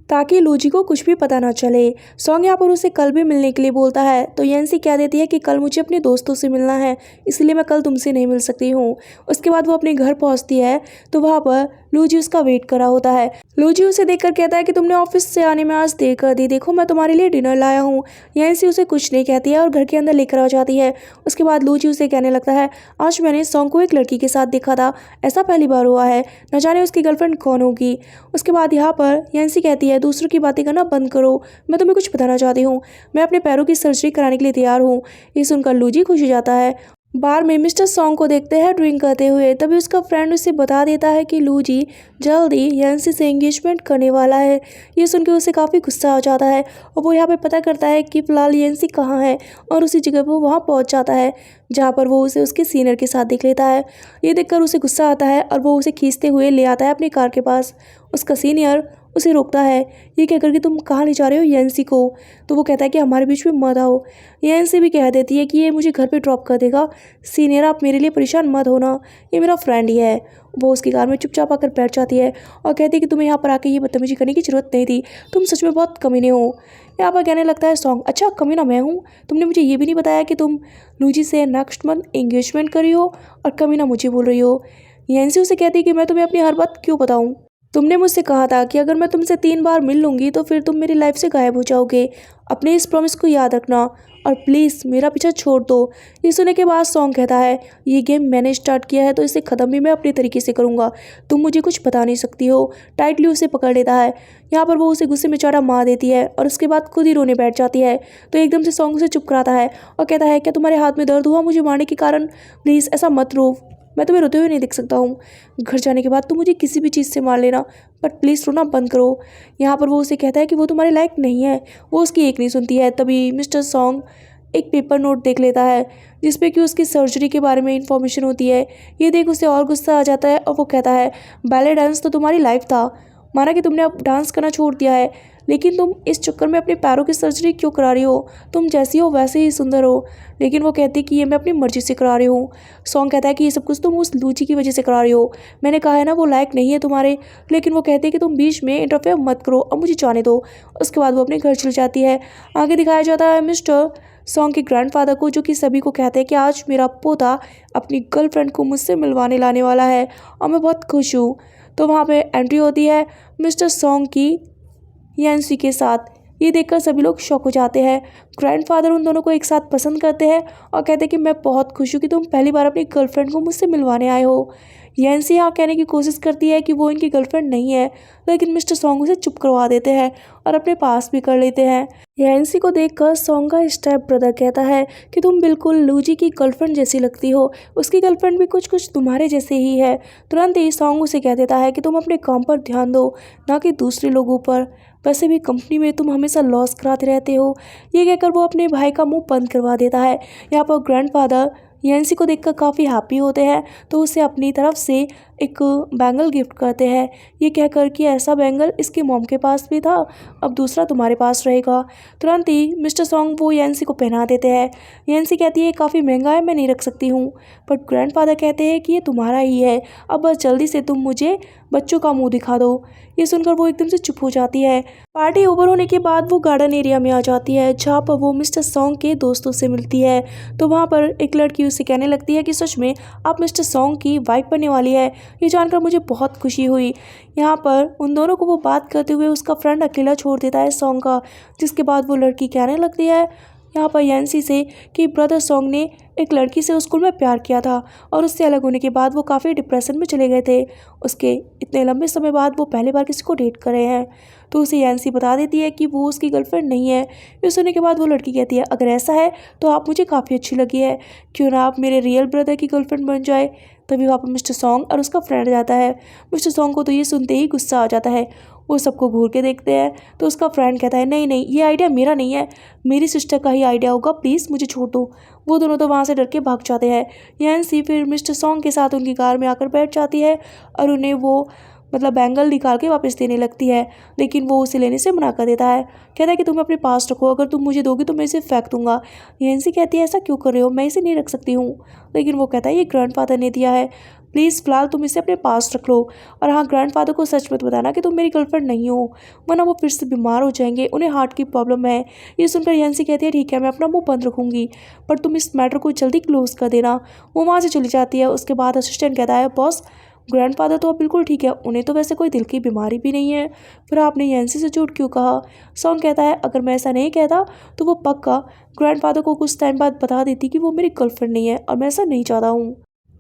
ताकि लूजी को कुछ भी पता ना चले। सॉन्ग यहाँ पर उसे कल भी मिलने के लिए बोलता है तो यैंसी कह देती है कि कल मुझे अपने दोस्तों से मिलना है, इसलिए मैं कल तुमसे नहीं मिल सकती हूँ। उसके बाद वो अपने घर पहुँचती है तो वहाँ पर लूजी उसका वेट कर रहा होता है। लूजी उसे देखकर कहता है कि तुमने ऑफिस से आने में आज देर कर दी, देखो मैं तुम्हारे लिए डिनर लाया हूँ। यैंसी उसे कुछ नहीं कहती है और घर के अंदर लेकर आ जाती है। उसके बाद लूजी उसे कहने लगता है आज मैंने सॉन्ग को एक लड़की के साथ देखा था, ऐसा पहली बार हुआ है, न जाने उसकी गर्लफ्रेंड कौन होगी। उसके बाद यहाँ पर यैंसी कहती है दूसरों की बातें करना बंद करो, मैं तुम्हें कुछ बताना चाहती हूँ, मैं अपने पैरों की सर्जरी कराने के लिए तैयार हूँ। ये सुनकर लूजी खुश हो जाता है। बार में मिस्टर सॉन्ग को देखते हैं ड्रिंक करते हुए। तभी उसका फ्रेंड उसे बता देता है कि लूजी जल्दी यैंसी से एंगेजमेंट करने वाला है। ये सुनकर उसे काफ़ी गुस्सा आ जाता है और वो यहाँ पे पता करता है कि फ़िलहाल यैंसी कहाँ है और उसी जगह पर वहाँ पहुँच जाता है जहाँ पर वो उसे उसके सीनियर के साथ देख लेता है। ये देखकर उसे गुस्सा आता है और वो उसे खींचते हुए ले आता है अपनी कार के पास। उसका सीनियर उसे रोकता है, ये कहकर कि तुम कहाँ ले जा रहे हो यैंसी को। तो वो कहता है कि हमारे बीच में मत आओ। यैंसी भी कह देती है कि ये मुझे घर पे ड्रॉप कर देगा, सीनियर आप मेरे लिए परेशान मत होना, ये मेरा फ्रेंड ही है। वो उसकी कार में चुपचाप आकर बैठ जाती है और कहती है कि तुम्हें यहाँ पर आके ये बदतमीजी करने की जरूरत नहीं थी, तुम सच में बहुत कमीने हो। यहाँ पर कहने लगता है सॉन्ग अच्छा कमीना मैं हूँ, तुमने मुझे ये भी नहीं बताया कि तुम लूजी से नेक्स्ट मंथ एंगेजमेंट करी हो और कमीना मुझे बोल रही हो। यैंसी उसे कहती है कि मैं तुम्हें अपनी हर बात क्यों बताऊँ, तुमने मुझसे कहा था कि अगर मैं तुमसे 3 बार मिल लूँगी तो फिर तुम मेरी लाइफ से गायब हो जाओगे, अपने इस प्रॉमिस को याद रखना और प्लीज़ मेरा पीछा छोड़ दो। ये सुनने के बाद सॉन्ग कहता है ये गेम मैंने स्टार्ट किया है तो इसे ख़त्म भी मैं अपने तरीके से करूँगा, तुम मुझे कुछ बता नहीं सकती हो। टाइटली उसे पकड़ लेता है। यहाँ पर वो उसे गुस्से में चाटा मार देती है और उसके बाद खुद ही रोने बैठ जाती है। तो एकदम से सॉन्ग उसे चुप कराता है और कहता है क्या तुम्हारे हाथ में दर्द हुआ मुझे मारने के कारण, प्लीज़ ऐसा मत रो, मैं तुम्हें रोते हुए नहीं देख सकता हूँ। घर जाने के बाद तुम मुझे किसी भी चीज़ से मार लेना, बट प्लीज़ रोना बंद करो। यहाँ पर वो उसे कहता है कि वो तुम्हारे लायक नहीं है। वो उसकी एक नहीं सुनती है। तभी मिस्टर सॉन्ग एक पेपर नोट देख लेता है जिसपे कि उसकी सर्जरी के बारे में इंफॉर्मेशन होती है। ये देख उसे और गुस्सा आ जाता है और वो कहता है बैले डांस तो तुम्हारी लाइफ था, माना कि तुमने अब डांस करना छोड़ दिया है, लेकिन तुम इस चक्कर में अपने पैरों की सर्जरी क्यों करा रही हो? तुम जैसी हो वैसे ही सुंदर हो। लेकिन वो कहती है कि ये मैं अपनी मर्जी से करा रही हूँ। सॉन्ग कहता है कि ये सब कुछ तुम उस लूची की वजह से करा रही हो। मैंने कहा है ना वो लायक नहीं है तुम्हारे। लेकिन वो कहती है कि तुम बीच में इंटरफेयर मत करो, अब मुझे जाने दो। उसके बाद वो अपने घर चली जाती है। आगे दिखाया जाता है मिस्टर सॉन्ग के ग्रैंडफादर को, जो कि सभी को कहते हैं कि आज मेरा पोता अपनी गर्लफ्रेंड को मुझसे मिलवाने लाने वाला है और मैं बहुत खुश हूँ। तो वहाँ पे एंट्री होती है मिस्टर सॉन्ग की यांसी के साथ। ये देखकर सभी लोग शॉक हो जाते हैं। ग्रैंडफादर उन दोनों को एक साथ पसंद करते हैं और कहते हैं कि मैं बहुत खुश हूँ कि तुम पहली बार अपनी गर्लफ्रेंड को मुझसे मिलवाने आए हो। यांसी यहाँ कहने की कोशिश करती है कि वो इनकी गर्लफ्रेंड नहीं है, लेकिन मिस्टर सॉन्ग उसे चुप करवा देते हैं और अपने पास भी कर लेते हैं। यांसी को देखकर सॉन्ग का स्टेप ब्रदर कहता है कि तुम बिल्कुल लूजी की गर्लफ्रेंड जैसी लगती हो, उसकी गर्लफ्रेंड भी कुछ कुछ तुम्हारे जैसे ही है। तुरंत ही सॉन्ग उसे कह देता है कि तुम अपने काम पर ध्यान दो, ना कि दूसरे लोगों पर। वैसे भी कंपनी में तुम हमेशा लॉस कराते रहते हो। ये कहकर वो अपने भाई का मुंह बंद करवा देता है। यहाँ पर ग्रैंडफादर यांसी को देखकर काफ़ी हैप्पी होते हैं, तो उसे अपनी तरफ से एक बैंगल गिफ्ट करते हैं, ये कहकर कि ऐसा बैंगल इसकी मॉम के पास भी था, अब दूसरा तुम्हारे पास रहेगा। तुरंत ही मिस्टर सॉन्ग वो यांसी को पहना देते हैं। यांसी कहती है काफ़ी महंगा है, मैं नहीं रख सकती हूँ। बट ग्रैंडफादर कहते हैं कि ये तुम्हारा ही है, अब बस जल्दी से तुम मुझे बच्चों का मुंह दिखा दो। ये सुनकर वो एकदम से चुप हो जाती है। पार्टी ओवर होने के बाद वो गार्डन एरिया में आ जाती है, जहाँ पर वो मिस्टर सॉन्ग के दोस्तों से मिलती है। तो वहाँ पर एक लड़की उसे कहने लगती है कि सच में आप मिस्टर सॉन्ग की वाइफ बनने वाली है। ये जानकर मुझे बहुत खुशी हुई। यहाँ पर उन दोनों को वो बात करते हुए उसका फ्रेंड अकेला छोड़ देता है सॉन्ग का, जिसके बाद वो लड़की कहने लगती है यहाँ पर यांसी से कि ब्रदर सॉन्ग ने एक लड़की से स्कूल में प्यार किया था और उससे अलग होने के बाद वो काफ़ी डिप्रेशन में चले गए थे। उसके इतने लंबे समय बाद वो पहली बार किसी को डेट कर रहे हैं। तो उसे यांसी बता देती है कि वो उसकी गर्लफ्रेंड नहीं है। ये सुनने के बाद वो लड़की कहती है अगर ऐसा है तो आप मुझे काफ़ी अच्छी लगी है, क्यों ना आप मेरे रियल ब्रदर की गर्लफ्रेंड बन जाए। तभी वहाँ पर मिस्टर सॉन्ग और उसका फ्रेंड जाता है। मिस्टर सॉन्ग को तो ये सुनते ही गुस्सा आ जाता है। वो सबको घूर के देखते हैं तो उसका फ्रेंड कहता है नहीं नहीं, ये आइडिया मेरा नहीं है, मेरी सिस्टर का ही आइडिया होगा, प्लीज़ मुझे छोड़ दो। वो दोनों तो वहाँ से डर के भाग जाते हैं। यांसी फिर मिस्टर सॉन्ग के साथ उनकी कार में आकर बैठ जाती है और उन्हें वो बैंगल निकाल के वापस देने लगती है, लेकिन वो उसे लेने से मना कर देता है। कहता है कि तुम अपने पास रखो, अगर तुम मुझे दोगी तो मैं इसे फेंक दूंगा। यांसी कहती है ऐसा क्यों कर रहे हो, मैं इसे नहीं रख सकती हूँ। लेकिन वो कहता है ये ग्रैंडफादर ने दिया है, प्लीज़ फ़िलहाल तुम इसे अपने पास रख लो। और हाँ, ग्रैंडफादर को सच मत बताना कि तुम मेरी गर्लफ्रेंड नहीं हो, वरना वो फिर से बीमार हो जाएंगे, उन्हें हार्ट की प्रॉब्लम है। ये सुनकर यांसी कहती है ठीक है, मैं अपना मुंह बंद रखूँगी, पर तुम इस मैटर को जल्दी क्लोज कर देना। वो वहाँ से चली जाती है। उसके बाद असिस्टेंट कहता है बॉस, ग्रैंडफादर तो अब बिल्कुल ठीक है, उन्हें तो वैसे कोई दिल की बीमारी भी नहीं है, फिर आपने यांसी से झूठ क्यों कहा। सॉन्ग कहता है अगर मैं ऐसा नहीं कहता तो वो पक्का ग्रैंडफादर को कुछ टाइम बाद बता देती कि वो मेरी गर्लफ्रेंड नहीं है, और मैं ऐसा नहीं चाहता हूँ।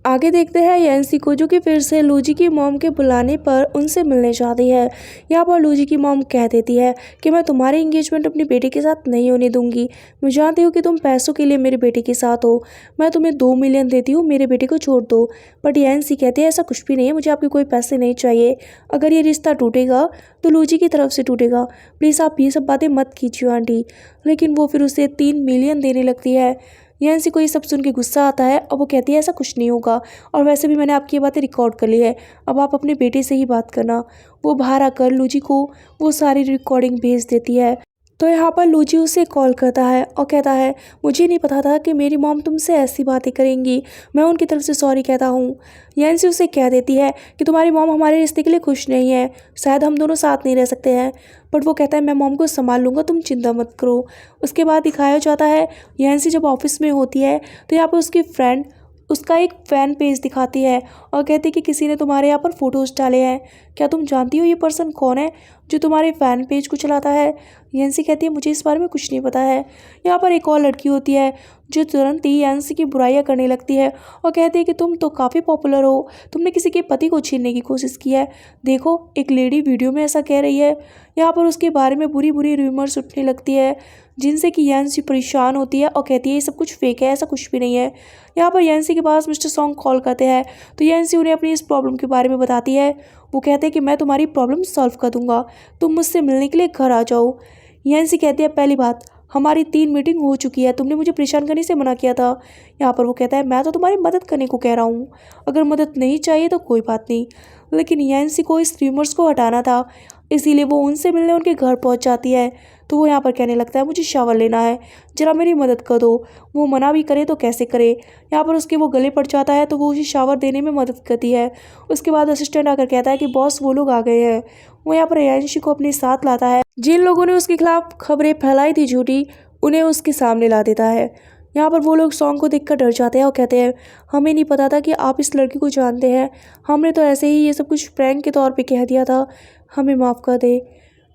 आगे देखते हैं यांसी को, जो कि फिर से लूजी की मॉम के बुलाने पर उनसे मिलने जाती है। यहाँ पर लूजी की मॉम कह देती है कि मैं तुम्हारी एंगेजमेंट अपनी बेटी के साथ नहीं होने दूंगी। मैं जानती हूँ कि तुम पैसों के लिए मेरे बेटे के साथ हो, मैं तुम्हें 2 मिलियन देती हूँ, मेरे बेटे को छोड़ दो। बट यांसी कहती है ऐसा कुछ भी नहीं है, मुझे आपके कोई पैसे नहीं चाहिए। अगर ये रिश्ता टूटेगा तो लूजी की तरफ से टूटेगा, प्लीज़ आप ये सब बातें मत कीजिए आंटी। लेकिन वो फिर उसे 3 मिलियन देने लगती है। यांसी को ये सब सुन के गुस्सा आता है और वो कहती है ऐसा कुछ नहीं होगा, और वैसे भी मैंने आपकी ये बातें रिकॉर्ड कर ली है, अब आप अपने बेटे से ही बात करना। वो बाहर आकर लूजी को वो सारी रिकॉर्डिंग भेज देती है। तो यहाँ पर लूजी उसे कॉल करता है और कहता है मुझे नहीं पता था कि मेरी मॉम तुमसे ऐसी बातें करेंगी, मैं उनकी तरफ से सॉरी कहता हूँ। यांसी उसे कह देती है कि तुम्हारी मॉम हमारे रिश्ते के लिए खुश नहीं है, शायद हम दोनों साथ नहीं रह सकते हैं। बट वो कहता है मैं मॉम को संभाल लूँगा, तुम चिंता मत करो। उसके बाद दिखाया जाता है यांसी जब ऑफिस में होती है तो यहाँ पर उसकी फ्रेंड उसका एक फ़ैन पेज दिखाती है और कहती है कि किसी ने तुम्हारे यहाँ पर फ़ोटोज़ डाले हैं, क्या तुम जानती हो ये पर्सन कौन है जो तुम्हारे फ़ैन पेज को चलाता है। यांसी कहती है मुझे इस बारे में कुछ नहीं पता है। यहाँ पर एक और लड़की होती है जो तुरंत ही यांसी की बुराइयाँ करने लगती है और कहती है कि तुम तो काफ़ी पॉपुलर हो, तुमने किसी के पति को छीनने की कोशिश की है, देखो एक लेडी वीडियो में ऐसा कह रही है। यहाँ पर उसके बारे में बुरी बुरी रूमर्स उठने लगती है, जिनसे कि यांसी परेशान होती है और कहती है ये सब कुछ फेक है, ऐसा कुछ भी नहीं है। यहाँ पर यांसी के पास मिस्टर सॉन्ग कॉल करते हैं तो यांसी उन्हें अपनी इस प्रॉब्लम के बारे में बताती है। वो कहते हैं कि मैं तुम्हारी प्रॉब्लम सॉल्व कर दूंगा, तुम मुझसे मिलने के लिए घर आ जाओ। यांसी कहती है पहली बात, हमारी 3 मीटिंग हो चुकी है, तुमने मुझे परेशान करने से मना किया था। यहाँ पर वो कहता है मैं तो तुम्हारी मदद करने को कह रहा हूँ, अगर मदद नहीं चाहिए तो कोई बात नहीं। लेकिन यांसी को इस र्यूमर्स को हटाना था। इसीलिए वो उनसे मिलने उनके घर पहुंच जाती है। तो वो यहाँ पर कहने लगता है मुझे शावर लेना है, जरा मेरी मदद कर दो। वो मना भी करे तो कैसे करे। यहाँ पर उसके वो गले पड़ जाता है तो वो उसे शावर देने में मदद करती है। उसके बाद असिस्टेंट आकर कहता है कि बॉस वो लोग आ गए हैं। वो यहाँ पर यांशी को अपने साथ लाता है। जिन लोगों ने उसके खिलाफ खबरें फैलाई थी झूठी, उन्हें उसके सामने ला देता है। यहाँ पर वो लोग सॉन्ग को देखकर डर जाते हैं और कहते हैं हमें नहीं पता था कि आप इस लड़की को जानते हैं, हमने तो ऐसे ही ये सब कुछ प्रैंक के तौर पे कह दिया था, हमें माफ़ कर दे।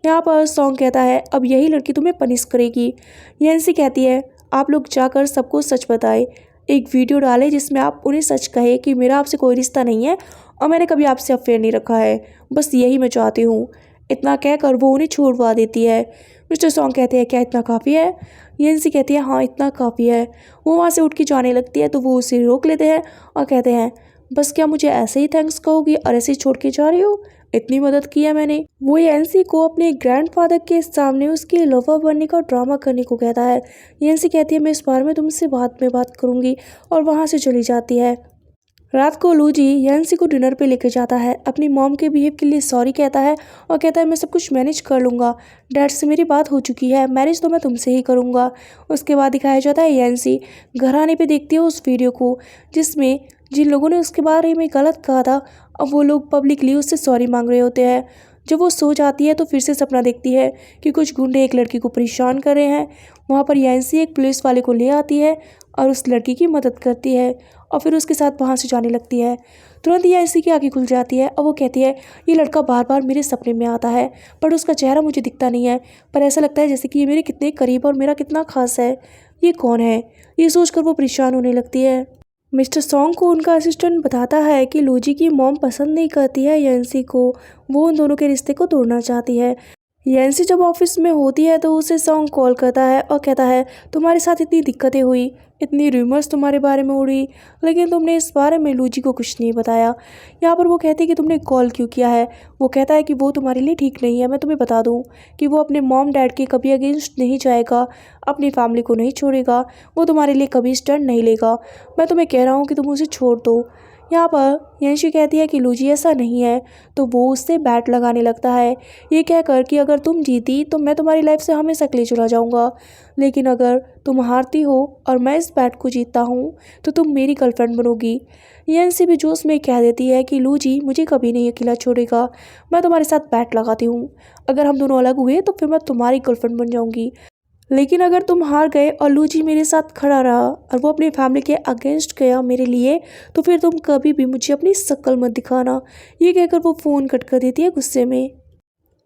यहाँ पर सॉन्ग कहता है अब यही लड़की तुम्हें पनिश करेगी। यंसी कहती है आप लोग जाकर सबको सच बताएं, एक वीडियो डालें जिसमें आप उन्हें सच कहे कि मेरा आपसे कोई रिश्ता नहीं है और मैंने कभी आपसे अफेयर नहीं रखा है, बस यही मैं चाहती हूँ। इतना कहकर वो उन्हें छोड़वा देती है। मिस्टर सॉन्ग कहते हैं क्या इतना काफ़ी है। यंसी कहती है हाँ इतना काफ़ी है। वो वहाँ से उठ के जाने लगती है तो वो उसे रोक लेते हैं और कहते हैं बस क्या मुझे ऐसे ही थैंक्स कहोगी और ऐसे ही छोड़ के जा रही हो, इतनी मदद की है मैंने। वो यंसी को अपने ग्रैंडफादर के सामने उसके लवर बनने का ड्रामा करने को कहता है। यंसी कहती है मैं इस बारे में तुमसे बाद में बात करूंगी और वहाँ से चली जाती है। रात को लूजी यंसी को डिनर पे लेकर जाता है, अपनी मॉम के बिहेव के लिए सॉरी कहता है और कहता है मैं सब कुछ मैनेज कर लूँगा, डैड से मेरी बात हो चुकी है, मैरिज तो मैं तुमसे ही करूँगा। उसके बाद दिखाया जाता है यंसी घर आने पे देखती है उस वीडियो को जिसमें जिन लोगों ने उसके बारे में गलत कहा था अब वो लोग पब्लिकली उससे सॉरी मांग रहे होते हैं। जब वो सो जाती है तो फिर से सपना देखती है कि कुछ गुंडे एक लड़की को परेशान कर रहे हैं। वहाँ पर यंसी एक पुलिस वाले को ले आती है और उस लड़की की मदद करती है और फिर उसके साथ वहाँ से जाने लगती है। तुरंत यंसी की आंखें खुल जाती है और वो कहती है ये लड़का बार बार मेरे सपने में आता है पर उसका चेहरा मुझे दिखता नहीं है, पर ऐसा लगता है जैसे कि ये मेरे कितने करीब और मेरा कितना खास है, ये कौन है। ये सोचकर वो परेशान होने लगती है। मिस्टर सॉन्ग को उनका असिस्टेंट बताता है कि लूजी की मॉम पसंद नहीं करती है यंसी को, वो उन दोनों के रिश्ते को तोड़ना चाहती है। यंसी जब ऑफिस में होती है तो उसे सॉन्ग कॉल करता है और कहता है तुम्हारे साथ इतनी दिक्कतें हुई, इतनी रूमर्स तुम्हारे बारे में उड़ी, लेकिन तुमने इस बारे में लूजी को कुछ नहीं बताया। यहाँ पर वो कहती है कि तुमने कॉल क्यों किया है। वो कहता है कि वो तुम्हारे लिए ठीक नहीं है। मैं तुम्हें बता दूँ कि वो अपने मॉम डैड के कभी अगेंस्ट नहीं जाएगा, अपनी फैमिली को नहीं छोड़ेगा, वो तुम्हारे लिए कभी स्टैंड नहीं लेगा। मैं तुम्हें कह रहा हूँ कि तुम उसे छोड़ दो। यहाँ पर यंशी कहती है कि लूजी ऐसा नहीं है तो वो उससे बैट लगाने लगता है, ये कहकर कि अगर तुम जीती तो मैं तुम्हारी लाइफ से हमेशा के लिए चला जाऊँगा, लेकिन अगर तुम हारती हो और मैं इस बैट को जीतता हूँ तो तुम मेरी गर्लफ्रेंड बनोगी। यंसी भी जोश में कह देती है कि लूजी मुझे कभी नहीं अकेला छोड़ेगा, मैं तुम्हारे साथ बैट लगाती हूँ, अगर हम दोनों अलग हुए तो फिर मैं तुम्हारी गर्लफ्रेंड बन जाऊँगी, लेकिन अगर तुम हार गए और लूजी मेरे साथ खड़ा रहा और वो अपनी फैमिली के अगेंस्ट गया मेरे लिए तो फिर तुम कभी भी मुझे अपनी शक्ल मत दिखाना। ये कहकर वो फ़ोन कट कर देती है गुस्से में।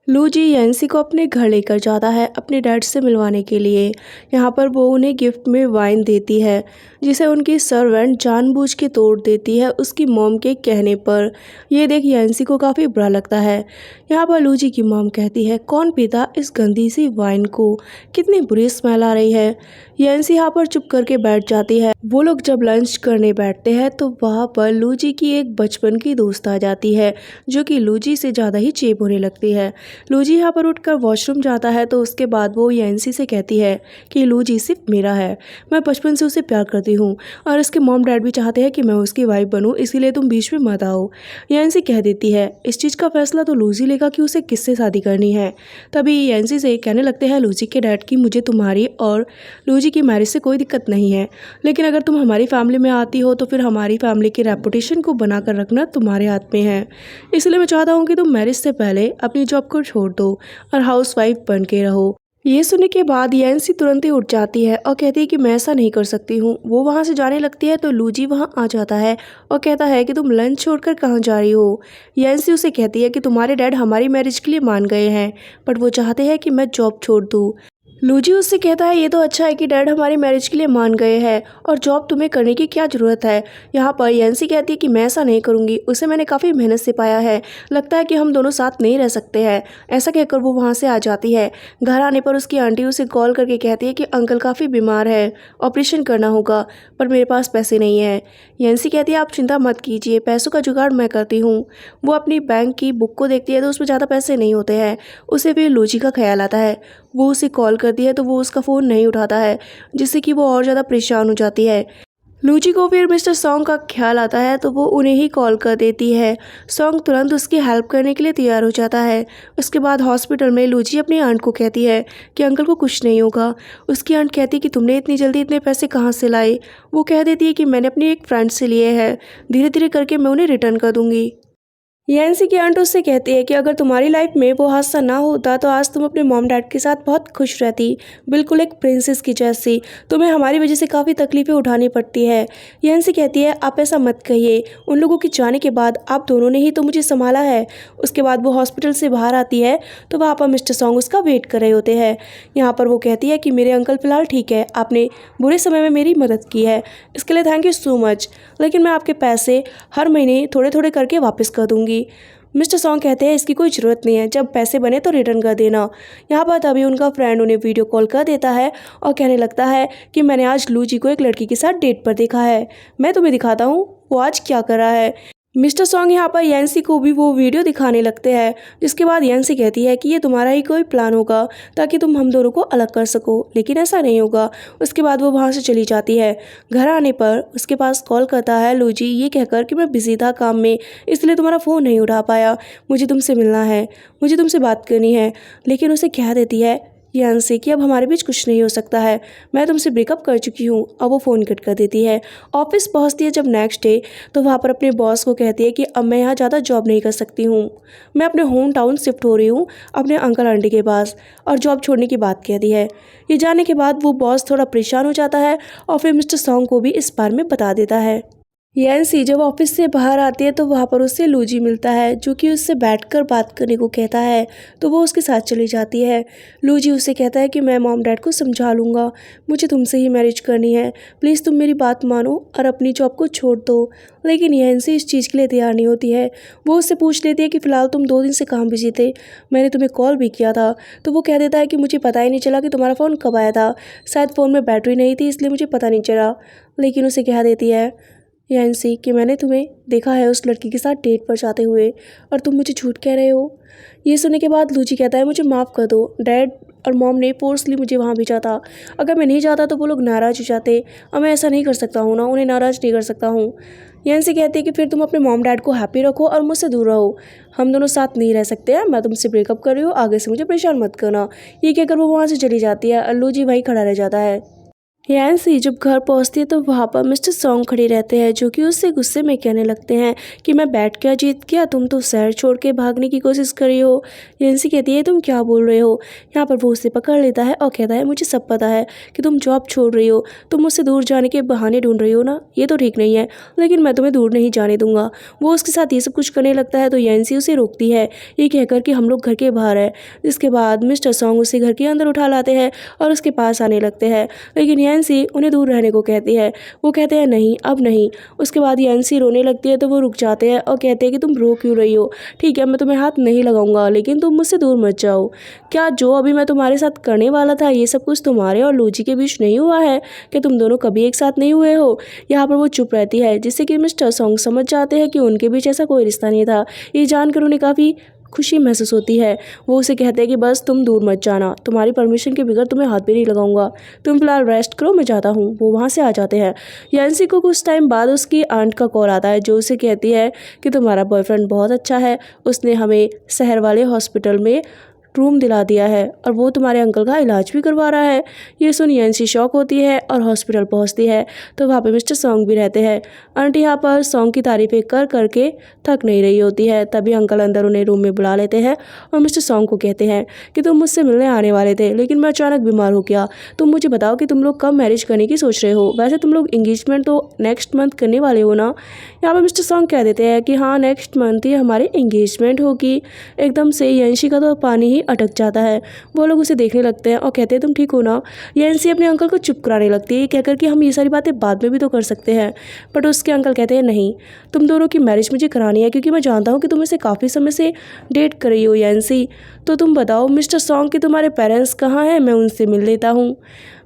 लूजी यंसी को अपने घर लेकर जाता है अपने डैड से मिलवाने के लिए। यहाँ पर वो उन्हें गिफ्ट में वाइन देती है जिसे उनकी सर्वेंट जानबूझ के तोड़ देती है उसकी मॉम के कहने पर। यह देख यंसी को काफ़ी बुरा लगता है। यहाँ पर लूजी की मॉम कहती है कौन पीता इस गंदी सी वाइन को, कितनी बुरी स्मेल आ रही है। यंसी यहाँ पर चुप करके बैठ जाती है। वो लोग जब लंच करने बैठते हैं तो वहाँ पर लूजी की एक बचपन की दोस्त आ जाती है जो कि लूजी से ज़्यादा ही चेप होने लगती है। लूजी यहाँ पर उठकर वॉशरूम जाता है तो उसके बाद वो यंसी से कहती है कि लूजी सिर्फ मेरा है, मैं बचपन से उसे प्यार करती हूँ और उसके मॉम डैड भी चाहते हैं कि मैं उसकी वाइफ बनूँ, इसीलिए तुम बीच में मत आओ। यंसी कह देती है इस चीज़ का फैसला तो लूजी लेगा कि उसे किससे शादी करनी है। तभी यंसी से कहने लगते हैं लूजी के डैड की मुझे तुम्हारी और लूजी की मैरिज से कोई दिक्कत नहीं है, लेकिन अगर तुम हमारी फैमिली में आती हो तो फिर हमारी फैमिली की रेपुटेशन को बनाकर रखना तुम्हारे हाथ में है, इसलिए मैं चाहता हूँ कि तुम मैरिज से पहले अपनी जॉब को छोड़ दो और हाउसवाइफ बन के रहो। ये सुनने के बाद यंसी तुरंत ही उठ जाती है और कहती है कि मैं ऐसा नहीं कर सकती हूँ। वो वहाँ से जाने लगती है तो लूजी वहाँ आ जाता है और कहता है कि तुम लंच छोड़कर कहाँ जा रही हो। यंसी उसे कहती है कि तुम्हारे डैड हमारी मैरिज के लिए मान गए हैं बट वो चाहते हैं कि मैं जॉब छोड़ दूँ। लूजी उससे कहता है ये तो अच्छा है कि डैड हमारी मैरिज के लिए मान गए हैं और जॉब तुम्हें करने की क्या ज़रूरत है। यहाँ पर यंसी कहती है कि मैं ऐसा नहीं करूँगी, उसे मैंने काफ़ी मेहनत से पाया है, लगता है कि हम दोनों साथ नहीं रह सकते हैं। ऐसा कहकर वो वहाँ से आ जाती है। घर आने पर उसकी आंटी उसे कॉल करके कहती है कि अंकल काफ़ी बीमार है, ऑपरेशन करना होगा पर मेरे पास पैसे नहीं है। यंसी कहती है आप चिंता मत कीजिए, पैसों का जुगाड़ मैं करती हूँ। वो अपनी बैंक की बुक को देखती है तो उसमें ज़्यादा पैसे नहीं होते हैं। उसे फिर लूजी का ख्याल आता है। वो उसे कॉल करती है तो वो उसका फ़ोन नहीं उठाता है जिससे कि वो और ज़्यादा परेशान हो जाती है। लूची को फिर मिस्टर सॉन्ग का ख्याल आता है तो वो उन्हें ही कॉल कर देती है। सॉन्ग तुरंत उसकी हेल्प करने के लिए तैयार हो जाता है। उसके बाद हॉस्पिटल में लूची अपनी आंट को कहती है कि अंकल को कुछ नहीं होगा। उसकी आंट कहती है कि तुमने इतनी जल्दी इतने पैसे कहाँ से लाए। वो कह देती है कि मैंने अपनी एक फ्रेंड से लिए हैं, धीरे धीरे करके मैं उन्हें रिटर्न कर दूंगी। यैंसी की आंट उससे कहती है कि अगर तुम्हारी लाइफ में वो हादसा ना होता तो आज तुम अपने मॉम डैड के साथ बहुत खुश रहती, बिल्कुल एक प्रिंसेस की जैसी। तुम्हें हमारी वजह से काफ़ी तकलीफ़ें उठानी पड़ती है। यैंसी कहती है आप ऐसा मत कहिए, उन लोगों के जाने के बाद आप दोनों ने ही तो मुझे संभाला है। उसके बाद वो हॉस्पिटल से बाहर आती है तो वहाँ पर मिस्टर सॉन्ग उसका वेट कर रहे होते हैं। यहाँ पर वो कहती है कि मेरे अंकल फ़िलहाल ठीक है, आपने बुरे समय में मेरी मदद की है, इसके लिए थैंक यू सो मच, लेकिन मैं आपके पैसे हर महीने थोड़े थोड़े करके वापस कर दूँगी। मिस्टर सॉन्ग कहते हैं इसकी कोई ज़रूरत नहीं है, जब पैसे बने तो रिटर्न कर देना। यहाँ पर तभी उनका फ्रेंड उन्हें वीडियो कॉल कर देता है और कहने लगता है कि मैंने आज लूची को एक लड़की के साथ डेट पर देखा है, मैं तुम्हें दिखाता हूँ वो आज क्या कर रहा है। मिस्टर सॉन्ग यहाँ पर यैंसी को भी वो वीडियो दिखाने लगते हैं, जिसके बाद यैंसी कहती है कि ये तुम्हारा ही कोई प्लान होगा ताकि तुम हम दोनों को अलग कर सको, लेकिन ऐसा नहीं होगा। उसके बाद वो वहाँ से चली जाती है। घर आने पर उसके पास कॉल करता है लूची ये कहकर कि मैं बिजी था काम में, इसलिए तुम्हारा फ़ोन नहीं उठा पाया, मुझे तुमसे मिलना है, मुझे तुमसे बात करनी है। लेकिन उसे कह देती है यैंसी कि अब हमारे बीच कुछ नहीं हो सकता है, मैं तुमसे ब्रेकअप कर चुकी हूँ। अब वो फ़ोन कट कर देती है। ऑफिस पहुँचती है जब नेक्स्ट डे तो वहाँ पर अपने बॉस को कहती है कि अब मैं यहाँ ज़्यादा जॉब नहीं कर सकती हूँ, मैं अपने होम टाउन शिफ्ट हो रही हूँ अपने अंकल आंटी के पास, और जॉब छोड़ने की बात कहती है। ये जानने के बाद वो बॉस थोड़ा परेशान हो जाता है और फिर मिस्टर सॉन्ग को भी इस बारे में बता देता है। यैंसी जब ऑफिस से बाहर आती है तो वहाँ पर उससे लूची मिलता है जो कि उससे बैठकर बात करने को कहता है, तो वो उसके साथ चली जाती है। लूची उससे कहता है कि मैं मॉम डैड को समझा लूँगा, मुझे तुमसे ही मैरिज करनी है, प्लीज़ तुम मेरी बात मानो और अपनी जॉब को छोड़ दो। लेकिन यैंसी इस चीज़ के लिए तैयार नहीं होती है। वो उससे पूछ लेती है कि फ़िलहाल तुम 2 दिन से कहाँ बिजी थे, मैंने तुम्हें कॉल भी किया था। तो वो कह देता है कि मुझे पता ही नहीं चला कि तुम्हारा फ़ोन कब आया था, शायद फ़ोन में बैटरी नहीं थी इसलिए मुझे पता नहीं चला। लेकिन उसे कह देती है यैंसी कि मैंने तुम्हें देखा है उस लड़की के साथ डेट पर जाते हुए और तुम मुझे झूठ कह रहे हो। ये सुनने के बाद लूची कहता है मुझे माफ़ कर दो, डैड और मॉम ने फोर्सली मुझे वहाँ भेजा था, अगर मैं नहीं जाता तो वो लोग नाराज़ हो जाते और मैं ऐसा नहीं कर सकता हूँ ना, उन्हें नाराज़ नहीं कर सकता हूँ। यैंसी कहती है कि फिर तुम अपने मॉम डैड को हैप्पी रखो और मुझसे दूर रहो, हम दोनों साथ नहीं रह सकते हैं, मैं तुमसे ब्रेकअप कर रही हूँ, आगे से मुझे परेशान मत करना। ये कहकर वो वहाँ से चली जाती है और लूची वहीं खड़ा रह जाता है। यैंसी जब घर पहुंचती है तो वहाँ पर मिस्टर सॉन्ग खड़े रहते हैं जो कि उससे गुस्से में कहने लगते हैं कि मैं बैठ क्या जीत गया, तुम तो शहर छोड़ के भागने की कोशिश कर रही हो। यैंसी कहती है तुम क्या बोल रहे हो। यहाँ पर वो उसे पकड़ लेता है और कहता है मुझे सब पता है कि तुम जॉब छोड़ रही हो, तुम मुझसे दूर जाने के बहाने ढूंढ रही हो ना, ये तो ठीक नहीं है, लेकिन मैं तुम्हें दूर नहीं जाने दूंगा। वो उसके साथ ये सब कुछ करने लगता है तो यैंसी उसे रोकती है ये कहकर कि हम लोग घर के बाहर है। इसके बाद मिस्टर सॉन्ग उसे घर के अंदर उठा लाते हैं और उसके पास आने लगते हैं, लेकिन यैंसी उन्हें दूर रहने को कहती है। वो कहते हैं नहीं अब नहीं। उसके बाद यैंसी रोने लगती है तो वो रुक जाते हैं और कहते हैं कि तुम रो क्यों रही हो, ठीक है मैं तुम्हें हाथ नहीं लगाऊंगा लेकिन तुम मुझसे दूर मत जाओ। क्या जो अभी मैं तुम्हारे साथ करने वाला था ये सब कुछ तुम्हारे और लूची के बीच नहीं हुआ है, कि तुम दोनों कभी एक साथ नहीं हुए हो। यहाँ पर वो चुप रहती है जिससे कि मिस्टर सॉन्ग समझ जाते हैं कि उनके बीच ऐसा कोई रिश्ता नहीं था। ये जानकर उन्हें काफ़ी खुशी महसूस होती है। वो उसे कहते हैं कि बस तुम दूर मत जाना, तुम्हारी परमिशन के बगैर तुम्हें हाथ भी नहीं लगाऊंगा, तुम फिलहाल रेस्ट करो मैं जाता हूँ। वो वहाँ से आ जाते हैं। यैंसी को कुछ टाइम बाद उसकी आंट का कॉल आता है जो उसे कहती है कि तुम्हारा बॉयफ्रेंड बहुत अच्छा है, उसने हमें शहर वाले हॉस्पिटल में रूम दिला दिया है और वो तुम्हारे अंकल का इलाज भी करवा रहा है। ये सुन यैंसी शॉक होती है और हॉस्पिटल पहुंचती है तो वहाँ पे मिस्टर सॉन्ग भी रहते हैं। आंटी यहाँ पर सॉन्ग की तारीफें कर करके थक नहीं रही होती है। तभी अंकल अंदर उन्हें रूम में बुला लेते हैं और मिस्टर सॉन्ग को कहते हैं कि तुम मुझसे मिलने आने वाले थे लेकिन मैं अचानक बीमार हो गया, तुम मुझे बताओ कि तुम लोग कब मैरिज करने की सोच रहे हो। वैसे तुम लोग इंगेजमेंट तो नेक्स्ट मंथ करने वाले हो ना। यहाँ पर मिस्टर सॉन्ग कह देते हैं कि हाँ नेक्स्ट मंथ ही हमारी इंगेजमेंट होगी। एकदम से यैंसी का तो पानी ही अटक जाता है। वो लोग उसे देखने लगते हैं और कहते हैं तुम ठीक हो ना। यैंसी अपने अंकल को चुप कराने लगती है कहकर कि हम ये सारी बातें बाद में भी तो कर सकते हैं, बट उसके अंकल कहते हैं नहीं, तुम दोनों की मैरिज मुझे करानी है क्योंकि मैं जानता हूँ कि तुम इसे काफ़ी समय से डेट कर रही हो यैंसी। तो तुम बताओ मिस्टर सॉन्ग के तुम्हारे पेरेंट्स कहाँ हैं, मैं उनसे मिल लेता हूँ।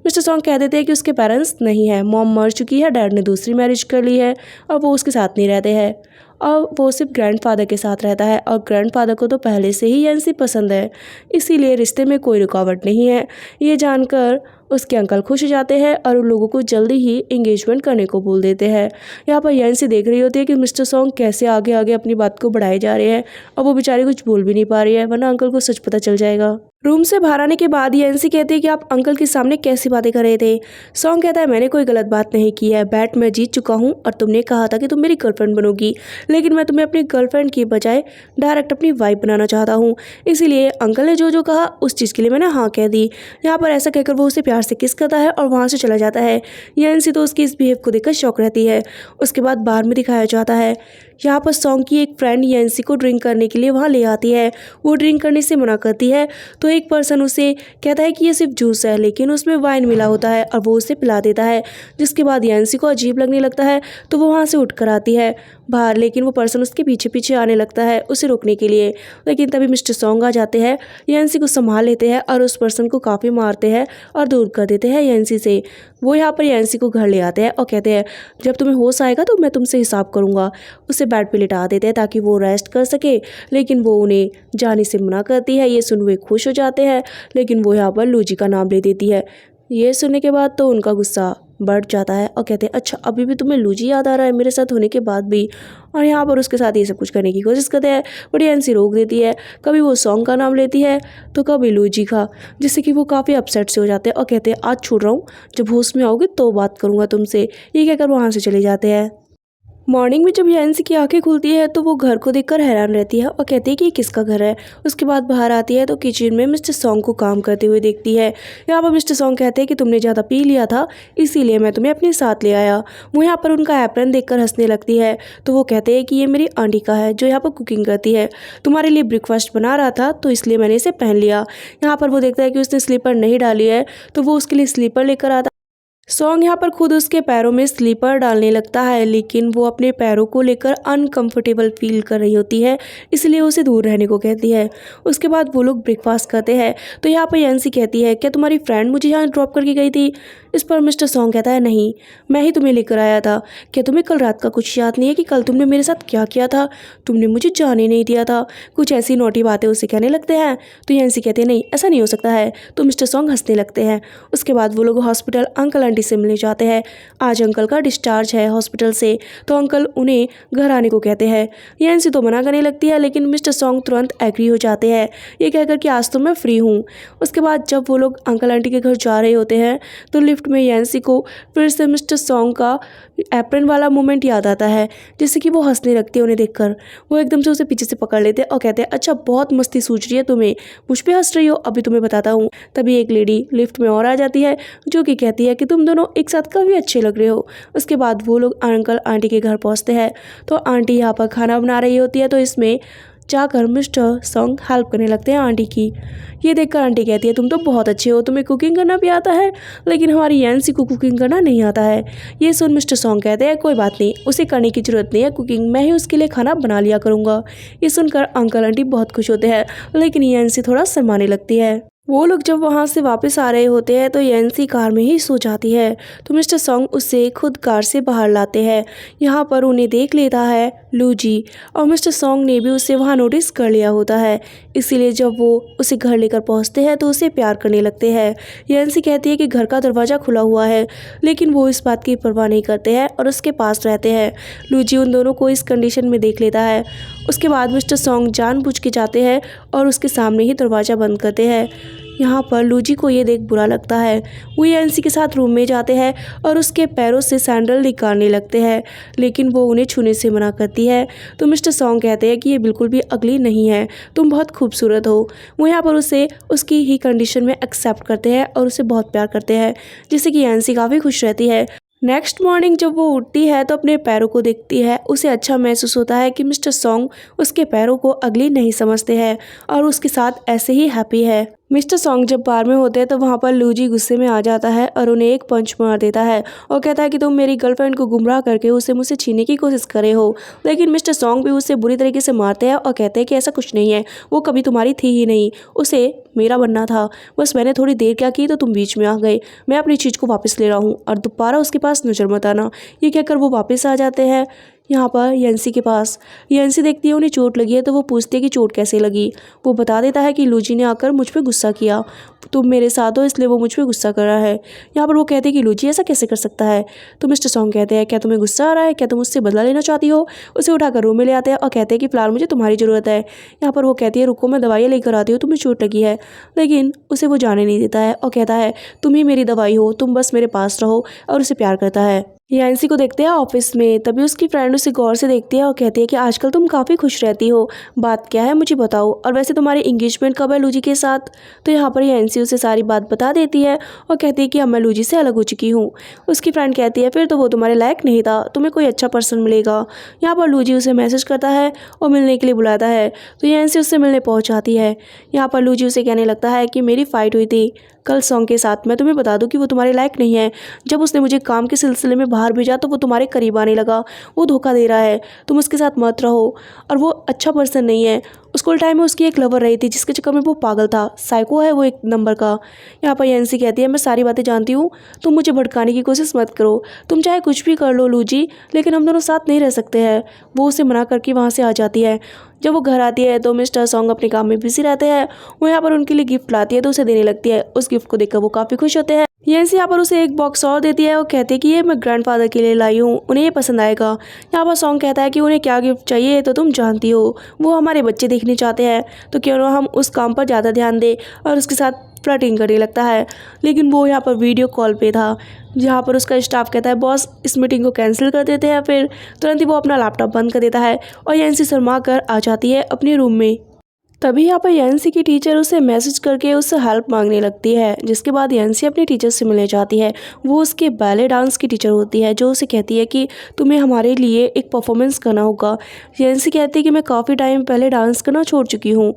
मिस्टर सॉन्ग कह देते हैं कि उसके पेरेंट्स नहीं है, मॉम मर चुकी है, डैड ने दूसरी मैरिज कर ली है और वो उसके साथ नहीं रहते हैं और वो सिर्फ ग्रैंडफादर के साथ रहता है और ग्रैंडफादर को तो पहले से ही यैंसी पसंद है, इसीलिए रिश्ते में कोई रुकावट नहीं है। ये जानकर उसके अंकल खुश हो जाते हैं और उन लोगों को जल्दी ही एंगेजमेंट करने को बोल देते हैं। यहाँ पर यैंसी देख रही होती है कि मिस्टर सॉन्ग कैसे आगे आगे अपनी बात को बढ़ाए जा रहे हैं और वो बेचारी कुछ बोल भी नहीं पा रही है, वरना अंकल को सच पता चल जाएगा। रूम से बाहर आने के बाद यैंसी कहती है कि आप अंकल के सामने कैसी बातें कर रहे थे। सॉन्ग कहता है मैंने कोई गलत बात नहीं की है, बैट मैं जीत चुका हूँ और तुमने कहा था कि तुम मेरी गर्लफ्रेंड बनोगी, लेकिन मैं तुम्हें अपनी गर्लफ्रेंड की बजाय डायरेक्ट अपनी वाइफ बनाना चाहता हूँ, इसीलिए अंकल ने जो जो कहा उस चीज़ के लिए मैंने हाँ कह दी। यहाँ पर ऐसा कहकर वो उसे प्यार से किस करता है और वहाँ से चला जाता है। यैंसी तो उसकी इस बिहेव को देखकर शौक रहती है। उसके बाद बार में दिखाया जाता है, यहाँ पर सॉन्ग की एक फ्रेंड यैंसी को ड्रिंक करने के लिए वहाँ ले आती है। वो ड्रिंक करने से मना करती है तो एक पर्सन उसे कहता है कि ये सिर्फ जूस है, लेकिन उसमें वाइन मिला होता है और वो उसे पिला देता है। जिसके बाद यैंसी को अजीब लगने लगता है तो वो वहाँ से उठ कर आती है बाहर, लेकिन वो पर्सन उसके पीछे पीछे आने लगता है उसे रोकने के लिए। लेकिन तभी मिस्टर सॉन्ग आ जाते हैं, यैंसी को संभाल लेते हैं और उस पर्सन को काफ़ी मारते हैं और दूर कर देते हैं यैंसी से। वो यहाँ पर यैंसी को घर ले आते हैं और कहते हैं जब तुम्हें होश आएगा तो मैं तुमसे हिसाब करूँगा। उसे बेड पे लिटा देते हैं ताकि वो रेस्ट कर सके, लेकिन वो उन्हें जाने से मना करती है। ये सुन वे खुश हो जाते हैं, लेकिन वो यहाँ पर लूजी का नाम ले देती है। ये सुनने के बाद तो उनका गुस्सा बढ़ जाता है और कहते हैं अच्छा अभी भी तुम्हें लूजी याद आ रहा है मेरे साथ होने के बाद भी, और यहाँ पर उसके साथ ये सब कुछ करने की कोशिश करते हैं, बट यैंसी रोक देती है। कभी वो सॉन्ग का नाम लेती है तो कभी लूजी का, जिससे कि वो काफ़ी अपसेट से हो जाते हैं और कहते हैं आज छोड़ रहा हूँ, जब होश में आओगे तो बात करूँगा तुमसे। ये कहकर वहाँ से चले जाते हैं। मॉर्निंग में जब यैंसी की आंखें खुलती है तो वो घर को देखकर हैरान रहती है और कहती है कि ये किसका घर है। उसके बाद बाहर आती है तो किचन में मिस्टर सॉन्ग को काम करते हुए देखती है। यहाँ पर मिस्टर सॉन्ग कहते हैं कि तुमने ज़्यादा पी लिया था इसीलिए मैं तुम्हें अपने साथ ले आया। वो यहाँ पर उनका एप्रन देखकर हंसने लगती है तो वो कहते हैं कि ये मेरी आंटी का है जो यहाँ पर कुकिंग करती है, तुम्हारे लिए ब्रेकफास्ट बना रहा था तो इसलिए मैंने इसे पहन लिया। यहाँ पर वो देखता है कि उसने स्लीपर नहीं डाली है तो वो उसके लिए स्लीपर लेकर आता। सॉन्ग यहाँ पर खुद उसके पैरों में स्लीपर डालने लगता है, लेकिन वो अपने पैरों को लेकर अनकंफर्टेबल फील कर रही होती है, इसलिए उसे दूर रहने को कहती है। उसके बाद वो लोग ब्रेकफास्ट करते हैं तो यहाँ पर यैंसी कहती है क्या तुम्हारी फ्रेंड मुझे यहाँ ड्रॉप करके गई थी। इस पर मिस्टर सॉन्ग कहता है नहीं, मैं ही तुम्हें लेकर आया था। क्या तुम्हें कल रात का कुछ याद नहीं है कि कल तुमने मेरे साथ क्या किया था, तुमने मुझे जाने नहीं दिया था, कुछ ऐसी नोटी बातें उसे कहने लगते हैं। तो यैंसी कहते हैं नहीं ऐसा नहीं हो सकता है, तो मिस्टर सॉन्ग हंसने लगते हैं। उसके बाद वो लोग हॉस्पिटल अंकल आंटी से मिलने जाते हैं। आज अंकल का डिस्चार्ज है हॉस्पिटल से तो अंकल उन्हें घर आने को कहते हैं। यैंसी तो मना करने लगती है, लेकिन मिस्टर सॉन्ग तुरंत एग्री हो जाते हैं ये कहकर कि आज तो मैं फ्री हूँ। उसके बाद जब वो लोग अंकल आंटी के घर जा रहे होते हैं तो लिफ्ट में यैंसी को फिर से मिस्टर सॉन्ग का एप्रन वाला मोमेंट याद आता है, जिससे कि वो हंसने लगती है उन्हें देखकर। वो एकदम से उसे पीछे से पकड़ लेते हैं और कहते हैं अच्छा बहुत मस्ती सूझ रही है तुम्हें, मुझ पे हंस रही हो, अभी तुम्हें बताता हूँ। तभी एक लेडी लिफ्ट में और आ जाती है जो कि कहती है कि तुम दोनों एक साथ काफ़ी अच्छे लग रहे हो। उसके बाद वो लोग अंकल आंटी के घर पहुँचते हैं तो आंटी यहाँ पर खाना बना रही होती है, तो इसमें जाकर मिस्टर सॉन्ग हेल्प करने लगते हैं आंटी की। ये देखकर आंटी कहती है तुम तो बहुत अच्छे हो, तुम्हें कुकिंग करना भी आता है, लेकिन हमारी यैंसी को कुकिंग करना नहीं आता है। ये सुन मिस्टर सॉन्ग कहते हैं कोई बात नहीं, उसे करने की ज़रूरत नहीं है कुकिंग, मैं ही उसके लिए खाना बना लिया करूँगा। ये सुनकर अंकल आंटी बहुत खुश होते हैं, लेकिन यैंसी थोड़ा शर्माने लगती है। वो लोग जब वहाँ से वापस आ रहे होते हैं तो यैंसी कार में ही सो जाती है, तो मिस्टर सॉन्ग उसे खुद कार से बाहर लाते हैं। यहाँ पर उन्हें देख लेता है लूजी, और मिस्टर सॉन्ग ने भी उसे वहाँ नोटिस कर लिया होता है, इसीलिए जब वो उसे घर लेकर पहुँचते हैं तो उसे प्यार करने लगते हैं। यैंसी कहती है कि घर का दरवाज़ा खुला हुआ है, लेकिन वो इस बात की परवाह नहीं करते हैं और उसके पास रहते हैं। लूजी उन दोनों को इस कंडीशन में देख लेता है। उसके बाद मिस्टर सॉन्ग जानबूझ के जाते हैं और उसके सामने ही दरवाज़ा बंद करते हैं। यहाँ पर लूजी को ये देख बुरा लगता है। वो यैंसी के साथ रूम में जाते हैं और उसके पैरों से सैंडल निकालने लगते हैं, लेकिन वो उन्हें छूने से मना करती है। तो मिस्टर सॉन्ग कहते हैं कि ये बिल्कुल भी अगली नहीं है, तुम बहुत खूबसूरत हो। वो यहाँ पर उसे उसकी ही कंडीशन में एक्सेप्ट करते हैं और उसे बहुत प्यार करते हैं, जिससे कि यैंसी काफ़ी खुश रहती है। नेक्स्ट मॉर्निंग जब वो उठती है तो अपने पैरों को देखती है, उसे अच्छा महसूस होता है कि मिस्टर सॉन्ग उसके पैरों को अगली नहीं समझते हैं और उसके साथ ऐसे ही हैप्पी है। मिस्टर सॉन्ग जब बार में होते हैं तो वहाँ पर लूजी गुस्से में आ जाता है और उन्हें एक पंच मार देता है और कहता है कि तुम मेरी गर्लफ्रेंड को गुमराह करके उसे मुझसे छीनने की कोशिश करे हो। लेकिन मिस्टर सॉन्ग भी उसे बुरी तरीके से मारते हैं और कहते हैं कि ऐसा कुछ नहीं है, वो कभी तुम्हारी थी ही नहीं, उसे मेरा बनना था, बस मैंने थोड़ी देर क्या की तो तुम बीच में आ गए, मैं अपनी चीज़ को वापस ले रहा हूँ और दोबारा उसके पास नजर मत आना। ये कहकर वो वापस आ जाते हैं। यहाँ पर यंसी के पास। यंसी देखती है उन्हें चोट लगी है तो वो पूछती है कि चोट कैसे लगी। वो बता देता है कि लूजी ने आकर मुझ पे गुस्सा किया, तुम मेरे साथ हो इसलिए वो मुझ पे गुस्सा कर रहा है। यहाँ पर वो कहते हैं कि लूजी ऐसा कैसे कर सकता है। तो मिस्टर सॉन्ग कहते हैं क्या तुम्हें गुस्सा आ रहा है, क्या तुम उससे बदला लेना चाहती हो। उसे उठाकर रूम में ले आते हैं और कहते हैं कि फिलहाल मुझे तुम्हारी ज़रूरत है। यहाँ पर वो कहती है रुको मैं दवाइयाँ लेकर आती हूँ, तुम्हें चोट लगी है। लेकिन उसे वो जाने नहीं देता है और कहता है तुम ही मेरी दवाई हो, तुम बस मेरे पास रहो, और उसे प्यार करता है। यंसी को देखते हैं ऑफिस में, तभी उसकी फ्रेंड उसे गौर से देखती है और कहती है कि आजकल तुम काफ़ी खुश रहती हो, बात क्या है मुझे बताओ, और वैसे तुम्हारी एंगेजमेंट कब है लूजी के साथ। तो यहाँ पर यंसी उसे सारी बात बता देती है और कहती है कि अब मैं लूजी से अलग हो चुकी हूँ। उसकी फ्रेंड कहती है फिर तो वो तुम्हारे लायक नहीं था, तुम्हें कोई अच्छा पर्सन मिलेगा। यहाँ पर लूजी उसे मैसेज करता है और मिलने के लिए बुलाता है, तो यंसी उससे मिलने पहुँच जाती है। यहाँ पर लूजी उसे कहने लगता है कि मेरी फ़ाइट हुई थी कल सॉन्ग के साथ, मैं तुम्हें बता दूं कि वो तुम्हारे लायक नहीं है। जब उसने मुझे काम के सिलसिले में बाहर भेजा तो वो तुम्हारे करीब आने लगा, वो धोखा दे रहा है, तुम उसके साथ मत रहो, और वो अच्छा पर्सन नहीं है। स्कूल टाइम में उसकी एक लवर रही थी जिसके चक्कर में वो पागल था, साइको है वो एक नंबर का। यहाँ पर यंसी कहती है मैं सारी बातें जानती हूँ, तुम मुझे भड़काने की कोशिश मत करो, तुम चाहे कुछ भी कर लो लूजी, लेकिन हम दोनों साथ नहीं रह सकते हैं। वो उसे मना करके वहाँ से आ जाती है। जब वो घर आती है तो मिस्टर सॉन्ग अपने काम में बिजी रहते हैं। वो यहाँ पर उनके लिए गिफ्ट लाती है तो उसे देने लगती है। उस गिफ्ट को देखकर वो काफ़ी खुश होते हैं। यंसी यहाँ पर उसे एक बॉक्स और देती है और कहती है कि ये मैं ग्रैंडफादर के लिए लाई हूँ, उन्हें ये पसंद आएगा। यहाँ पर सॉन्ग कहता है कि उन्हें क्या गिफ्ट चाहिए तो तुम जानती हो, वो हमारे बच्चे देखने चाहते हैं, तो क्यों ना हम उस काम पर ज़्यादा ध्यान दें, और उसके साथ फ्लर्टिंग करने लगता है। लेकिन वो यहाँ पर वीडियो कॉल पे था, जहाँ पर उसका स्टाफ कहता है बॉस इस मीटिंग को कैंसिल कर देते हैं। फिर तुरंत ही वो अपना लैपटॉप बंद कर देता है और यंसी शर्मा कर आ जाती है अपने रूम में। तभी यहाँ पर यंसी की टीचर उसे मैसेज करके उससे हेल्प मांगने लगती है, जिसके बाद यंसी अपने टीचर से मिलने जाती है। वो उसके बैले डांस की टीचर होती है, जो उसे कहती है कि तुम्हें हमारे लिए एक परफॉर्मेंस करना होगा। यंसी कहती है कि मैं काफ़ी टाइम पहले डांस करना छोड़ चुकी हूँ।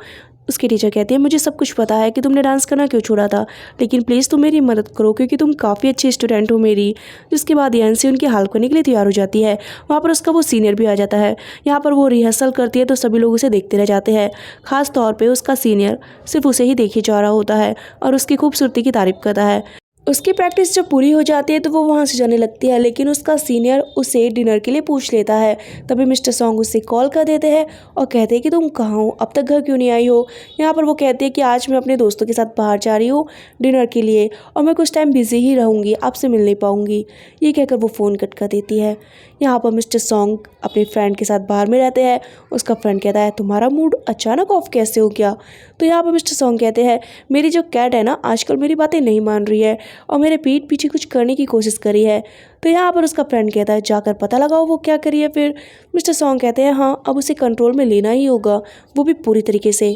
उसकी टीचर कहती है मुझे सब कुछ पता है कि तुमने डांस करना क्यों छोड़ा था, लेकिन प्लीज़ तुम मेरी मदद करो क्योंकि तुम काफ़ी अच्छी स्टूडेंट हो मेरी। जिसके बाद यंसी उनकी हेल्प करने के लिए तैयार हो जाती है। वहाँ पर उसका वो सीनियर भी आ जाता है। यहाँ पर वो रिहर्सल करती है तो सभी लोग उसे देखते रह जाते हैं। खास तौर पे उसका सीनियर सिर्फ उसे ही देखे जा रहा होता है और उसकी खूबसूरती की तारीफ करता है। उसकी प्रैक्टिस जब पूरी हो जाती है तो वो वहाँ से जाने लगती है, लेकिन उसका सीनियर उसे डिनर के लिए पूछ लेता है। तभी मिस्टर सॉन्ग उसे कॉल कर देते हैं और कहते हैं कि तुम कहाँ हो, अब तक घर क्यों नहीं आई हो। यहाँ पर वो कहती है कि आज मैं अपने दोस्तों के साथ बाहर जा रही हूँ डिनर के लिए, और मैं कुछ टाइम बिजी ही रहूँगी, आपसे मिल नहीं पाऊँगी। ये कहकर वो फ़ोन कट कर देती है। यहाँ पर मिस्टर सॉन्ग अपने फ्रेंड के साथ बाहर में रहते हैं। उसका फ्रेंड कहता है तुम्हारा मूड अचानक ऑफ कैसे हो गया। तो यहाँ पर मिस्टर सॉन्ग कहते हैं मेरी जो कैट है ना आजकल मेरी बातें नहीं मान रही है और मेरे पीठ पीछे कुछ करने की कोशिश करी है। तो यहाँ पर उसका फ्रेंड कहता है जाकर पता लगाओ वो क्या करी है। फिर मिस्टर सॉन्ग कहते हैं हाँ अब उसे कंट्रोल में लेना ही होगा, वो भी पूरी तरीके से।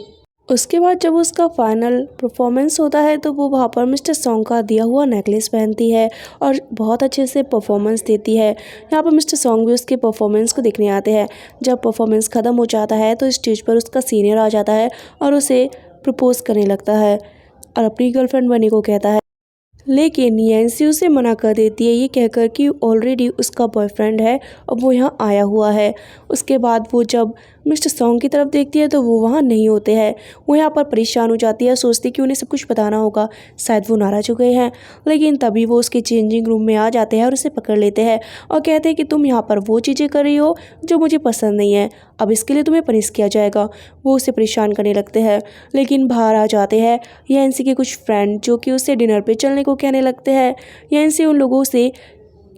उसके बाद जब उसका फाइनल परफॉर्मेंस होता है तो वो वहाँ पर मिस्टर सॉन्ग का दिया हुआ नेकलेस पहनती है और बहुत अच्छे से परफॉर्मेंस देती है। यहाँ पर मिस्टर सॉन्ग भी उसके परफॉर्मेंस को देखने आते हैं। जब परफॉर्मेंस ख़त्म हो जाता है तो स्टेज पर उसका सीनियर आ जाता है और उसे प्रपोज करने लगता है और अपनी गर्लफ्रेंड बनने को कहता है। लेकिन यंसी उसे मना कर देती है, ये कहकर कि ऑलरेडी उसका बॉयफ्रेंड है और वो यहाँ आया हुआ है। उसके बाद वो जब मिस्टर सॉन्ग की तरफ देखती है तो वो वहाँ नहीं होते हैं। वो यहाँ पर परेशान हो जाती है, सोचती कि उन्हें सब कुछ बताना होगा, शायद वो नाराज़ हो गए हैं। लेकिन तभी वो उसके चेंजिंग रूम में आ जाते हैं और उसे पकड़ लेते हैं और कहते हैं कि तुम यहाँ पर वो चीज़ें कर रही हो जो मुझे पसंद नहीं है, अब इसके लिए तुम्हें पनिश किया जाएगा। वो उसे परेशान करने लगते हैं। लेकिन बाहर आ जाते हैं यंसी के कुछ फ्रेंड जो कि उसे डिनर पे चलने को कहने लगते हैं। यंसी उन लोगों से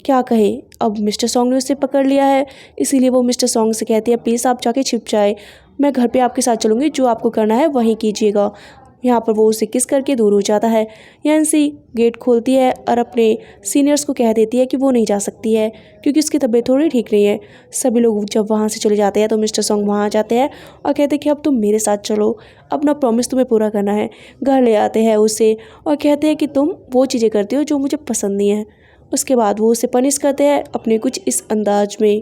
क्या कहे, अब मिस्टर सॉन्ग ने उसे पकड़ लिया है, इसीलिए वो मिस्टर सॉन्ग से कहती है प्लीज़ आप जाके छिप जाए, मैं घर पे आपके साथ चलूँगी, जो आपको करना है वहीं कीजिएगा। यहाँ पर वो उसे किस करके दूर हो जाता है। यंसी गेट खोलती है और अपने सीनियर्स को कह देती है कि वो नहीं जा सकती है क्योंकि उसकी तबीयत थोड़ी ठीक नहीं है। सभी लोग जब वहाँ से चले जाते हैं तो मिस्टर सॉन्ग वहाँ आ जाते हैं और कहते हैं कि अब तुम मेरे साथ चलो, अपना प्रॉमिस तुम्हें पूरा करना है। घर ले आते हैं उसे और कहते हैं कि तुम वो चीज़ें करती हो जो मुझे पसंद नहीं है। उसके बाद वो उसे पनिश करते हैं अपने कुछ इस अंदाज में।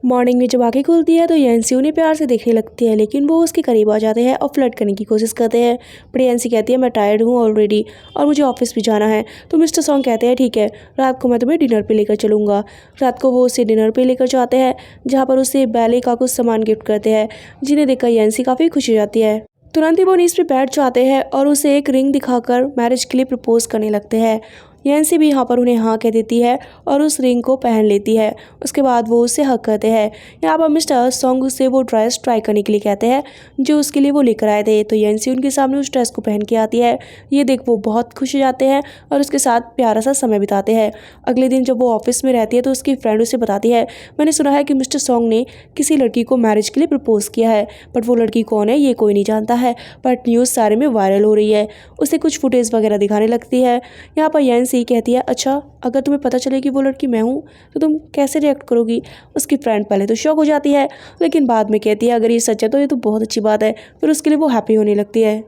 मॉर्निंग में जब आँखें खुलती है तो यंसी उन्हें प्यार से देखने लगती है, लेकिन वो उसके करीब आ जाते हैं और फ्लर्ट करने की कोशिश करते हैं। पर यंसी कहती है मैं टायर्ड हूँ ऑलरेडी और मुझे ऑफिस भी जाना है। तो मिस्टर सॉन्ग कहते हैं ठीक है, रात को मैं तुम्हें डिनर पे लेकर चलूँगा। रात को वो उसे डिनर पे लेकर जाते हैं, जहाँ पर उसे बैले का कुछ सामान गिफ्ट करते हैं, जिन्हें देखकर यंसी काफ़ी खुश हो जाती है। तुरंत ही वो नीचे पे बैठ जाते हैं और उसे एक रिंग दिखाकर मैरिज के लिए प्रपोज करने लगते हैं। यैंसी भी यहाँ पर उन्हें हाँ कह देती है और उस रिंग को पहन लेती है। उसके बाद वो उससे हक करते हैं। यहाँ पर मिस्टर सॉन्ग उससे वो ड्रेस ट्राई करने के लिए कहते हैं जो उसके लिए वो लेकर आए थे। तो यैंसी उनके सामने उस ड्रेस को पहन के आती है। ये देख वो बहुत खुश हो जाते हैं और उसके साथ प्यारा सा समय बिताते हैं। अगले दिन जब वो ऑफिस में रहती है तो उसकी फ्रेंड उसे बताती है, मैंने सुना है कि मिस्टर सॉन्ग ने किसी लड़की को मैरिज के लिए प्रपोज किया है, बट वो लड़की कौन है ये कोई नहीं जानता है, बट न्यूज़ सारे में वायरल हो रही है। उसे कुछ फुटेज वगैरह दिखाने लगती है। यहाँ पर यैंसी कहती है, अच्छा अगर तुम्हें पता चले कि वो लड़की मैं हूँ तो तुम कैसे रिएक्ट करोगी। उसकी फ्रेंड पहले तो शॉक हो जाती है, लेकिन बाद में कहती है अगर ये सच है तो ये तो बहुत अच्छी बात है। फिर उसके लिए वो हैप्पी होने लगती है।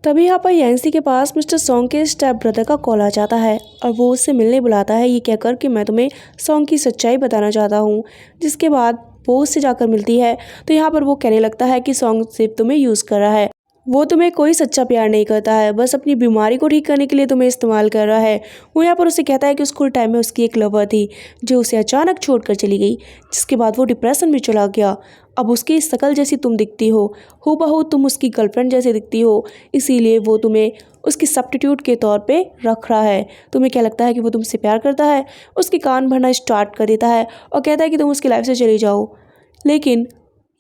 तभी यहाँ पर यैंसी के पास मिस्टर सॉन्ग के स्टेप ब्रदर का कॉल आ जाता है और वो उससे मिलने बुलाता है, ये कहकर कि मैं तुम्हें सॉन्ग की सच्चाई बताना चाहता हूँ। जिसके बाद वो उससे जाकर मिलती है तो यहाँ पर वो कहने लगता है कि सॉन्ग सिर्फ तुम्हें यूज़ कर रहा है, वो तुम्हें कोई सच्चा प्यार नहीं करता है, बस अपनी बीमारी को ठीक करने के लिए तुम्हें इस्तेमाल कर रहा है। वो यहाँ पर उसे कहता है कि स्कूल टाइम में उसकी एक लवर थी जो उसे अचानक छोड़कर चली गई, जिसके बाद वो डिप्रेशन में चला गया। अब उसकी शक्ल जैसी तुम दिखती हो, हूबहू तुम उसकी गर्लफ्रेंड जैसे दिखती हो, इसीलिए वो तुम्हें उसकी सब्स्टिट्यूट के तौर पे रख रहा है। तुम्हें क्या लगता है कि वो तुमसे प्यार करता है? उसके कान भरना स्टार्ट कर देता है और कहता है कि तुम उसकी लाइफ से चली जाओ। लेकिन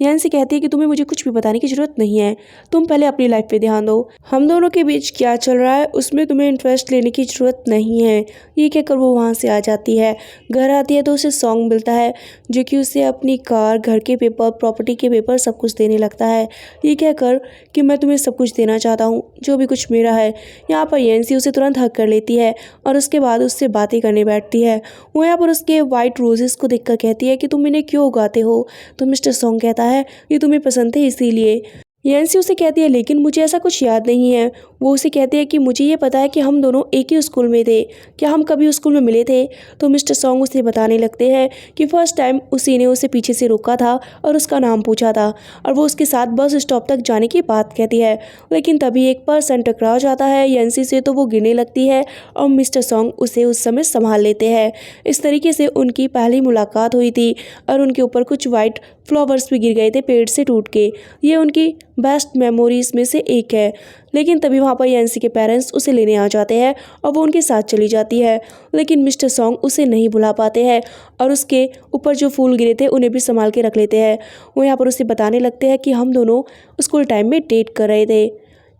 यैंसी कहती है कि तुम्हें मुझे कुछ भी बताने की ज़रूरत नहीं है, तुम पहले अपनी लाइफ पे ध्यान दो, हम दोनों के बीच क्या चल रहा है उसमें तुम्हें इंटरेस्ट लेने की ज़रूरत नहीं है। ये कहकर वो वहाँ से आ जाती है। घर आती है तो उसे सॉन्ग मिलता है जो कि उसे अपनी कार, घर के पेपर, प्रॉपर्टी के पेपर सब कुछ देने लगता है, ये कहकर कि मैं तुम्हें सब कुछ देना चाहता हूँ जो भी कुछ मेरा है। यहाँ पर यैंसी उसे तुरंत हक कर लेती है और उसके बाद उससे बातें करने बैठती है। वो यहाँ पर उसके वाइट रोजेस को देखकर कहती है कि तुम इन्हें क्यों उगाते हो। तो मिस्टर सॉन्ग कहता है ये तुम्हें पसंद है इसीलिए। यैंसी उसे कहती है लेकिन मुझे ऐसा कुछ याद नहीं है। वो उसे कहती है कि मुझे ये पता है कि हम दोनों एक ही स्कूल में थे, क्या हम कभी उस स्कूल में मिले थे। तो मिस्टर सॉन्ग उसे बताने लगते हैं कि फर्स्ट टाइम उसी ने उसे पीछे से रोका था और उसका नाम पूछा था और वो उसके साथ बस स्टॉप तक जाने की बात कहती है। लेकिन तभी एक पर्सन टकरा जाता है यैंसी से, तो वो गिरने लगती है और मिस्टर सॉन्ग उसे उस समय संभाल लेते हैं। इस तरीके से उनकी पहली मुलाकात हुई थी और उनके ऊपर कुछ वाइट फ्लावर्स भी गिर गए थे पेड़ से टूट के। ये उनकी बेस्ट मेमोरीज में से एक है। लेकिन तभी वहाँ पर यैंसी के पेरेंट्स उसे लेने आ जाते हैं और वो उनके साथ चली जाती है। लेकिन मिस्टर सॉन्ग उसे नहीं भुला पाते हैं और उसके ऊपर जो फूल गिरे थे उन्हें भी संभाल के रख लेते हैं। वो यहाँ पर उसे बताने लगते हैं कि हम दोनों स्कूल टाइम में डेट कर रहे थे।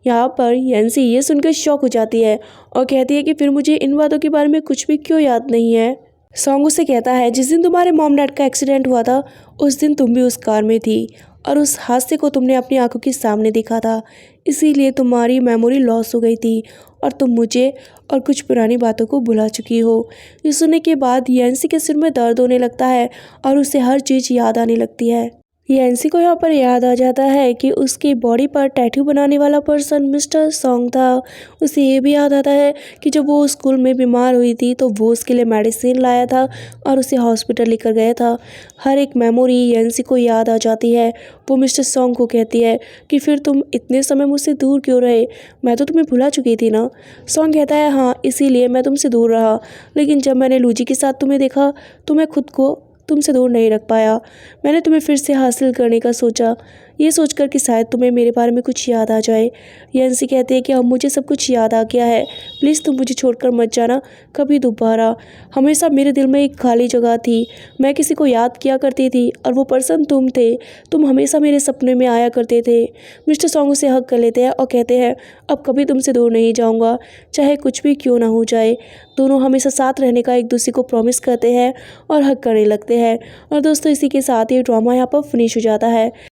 यहाँ पर यैंसी ये सुनकर शॉक हो जाती है और कहती है कि फिर मुझे इन बातों के बारे में कुछ भी क्यों याद नहीं है। सॉन्ग उससे कहता है जिस दिन तुम्हारे मॉम डैड का एक्सीडेंट हुआ था उस दिन तुम भी उस कार में थी और उस हादसे को तुमने अपनी आंखों के सामने देखा था, इसीलिए तुम्हारी मेमोरी लॉस हो गई थी और तुम मुझे और कुछ पुरानी बातों को भुला चुकी हो। ये सुनने के बाद यैंसी के सिर में दर्द होने लगता है और उसे हर चीज़ याद आने लगती है। यैंसी को यहाँ पर याद आ जाता है कि उसकी बॉडी पर टैटू बनाने वाला पर्सन मिस्टर सॉन्ग था। उसे ये भी याद आता है कि जब वो स्कूल में बीमार हुई थी तो वो उसके लिए मेडिसिन लाया था और उसे हॉस्पिटल लेकर गया था। हर एक मेमोरी यैंसी को याद आ जाती है। वो मिस्टर सॉन्ग को कहती है कि फिर तुम इतने समय मुझसे दूर क्यों रहे, मैं तो तुम्हें भुला चुकी थी ना। सॉन्ग कहता है हाँ इसीलिए मैं तुमसे दूर रहा, लेकिन जब मैंने लूजी के साथ तुम्हें देखा तो मैं खुद को तुमसे दूर नहीं रख पाया। मैंने तुम्हें फिर से हासिल करने का सोचा, ये सोचकर कि शायद तुम्हें मेरे बारे में कुछ याद आ जाए। यैंसी कहती है कि अब मुझे सब कुछ याद आ गया है, प्लीज़ तुम मुझे छोड़कर मत जाना कभी दोबारा। हमेशा मेरे दिल में एक खाली जगह थी, मैं किसी को याद किया करती थी और वो पर्सन तुम थे। तुम हमेशा मेरे सपने में आया करते थे। मिस्टर सॉन्ग उसे हक कर लेते हैं और कहते हैं अब कभी तुमसे दूर नहीं जाऊँगा, चाहे कुछ भी क्यों ना हो जाए। दोनों हमेशा साथ रहने का एक दूसरे को प्रॉमिस करते हैं और हक करने लगते हैं। और दोस्तों इसी के साथ ये ड्रामा यहाँ पर फिनिश हो जाता है।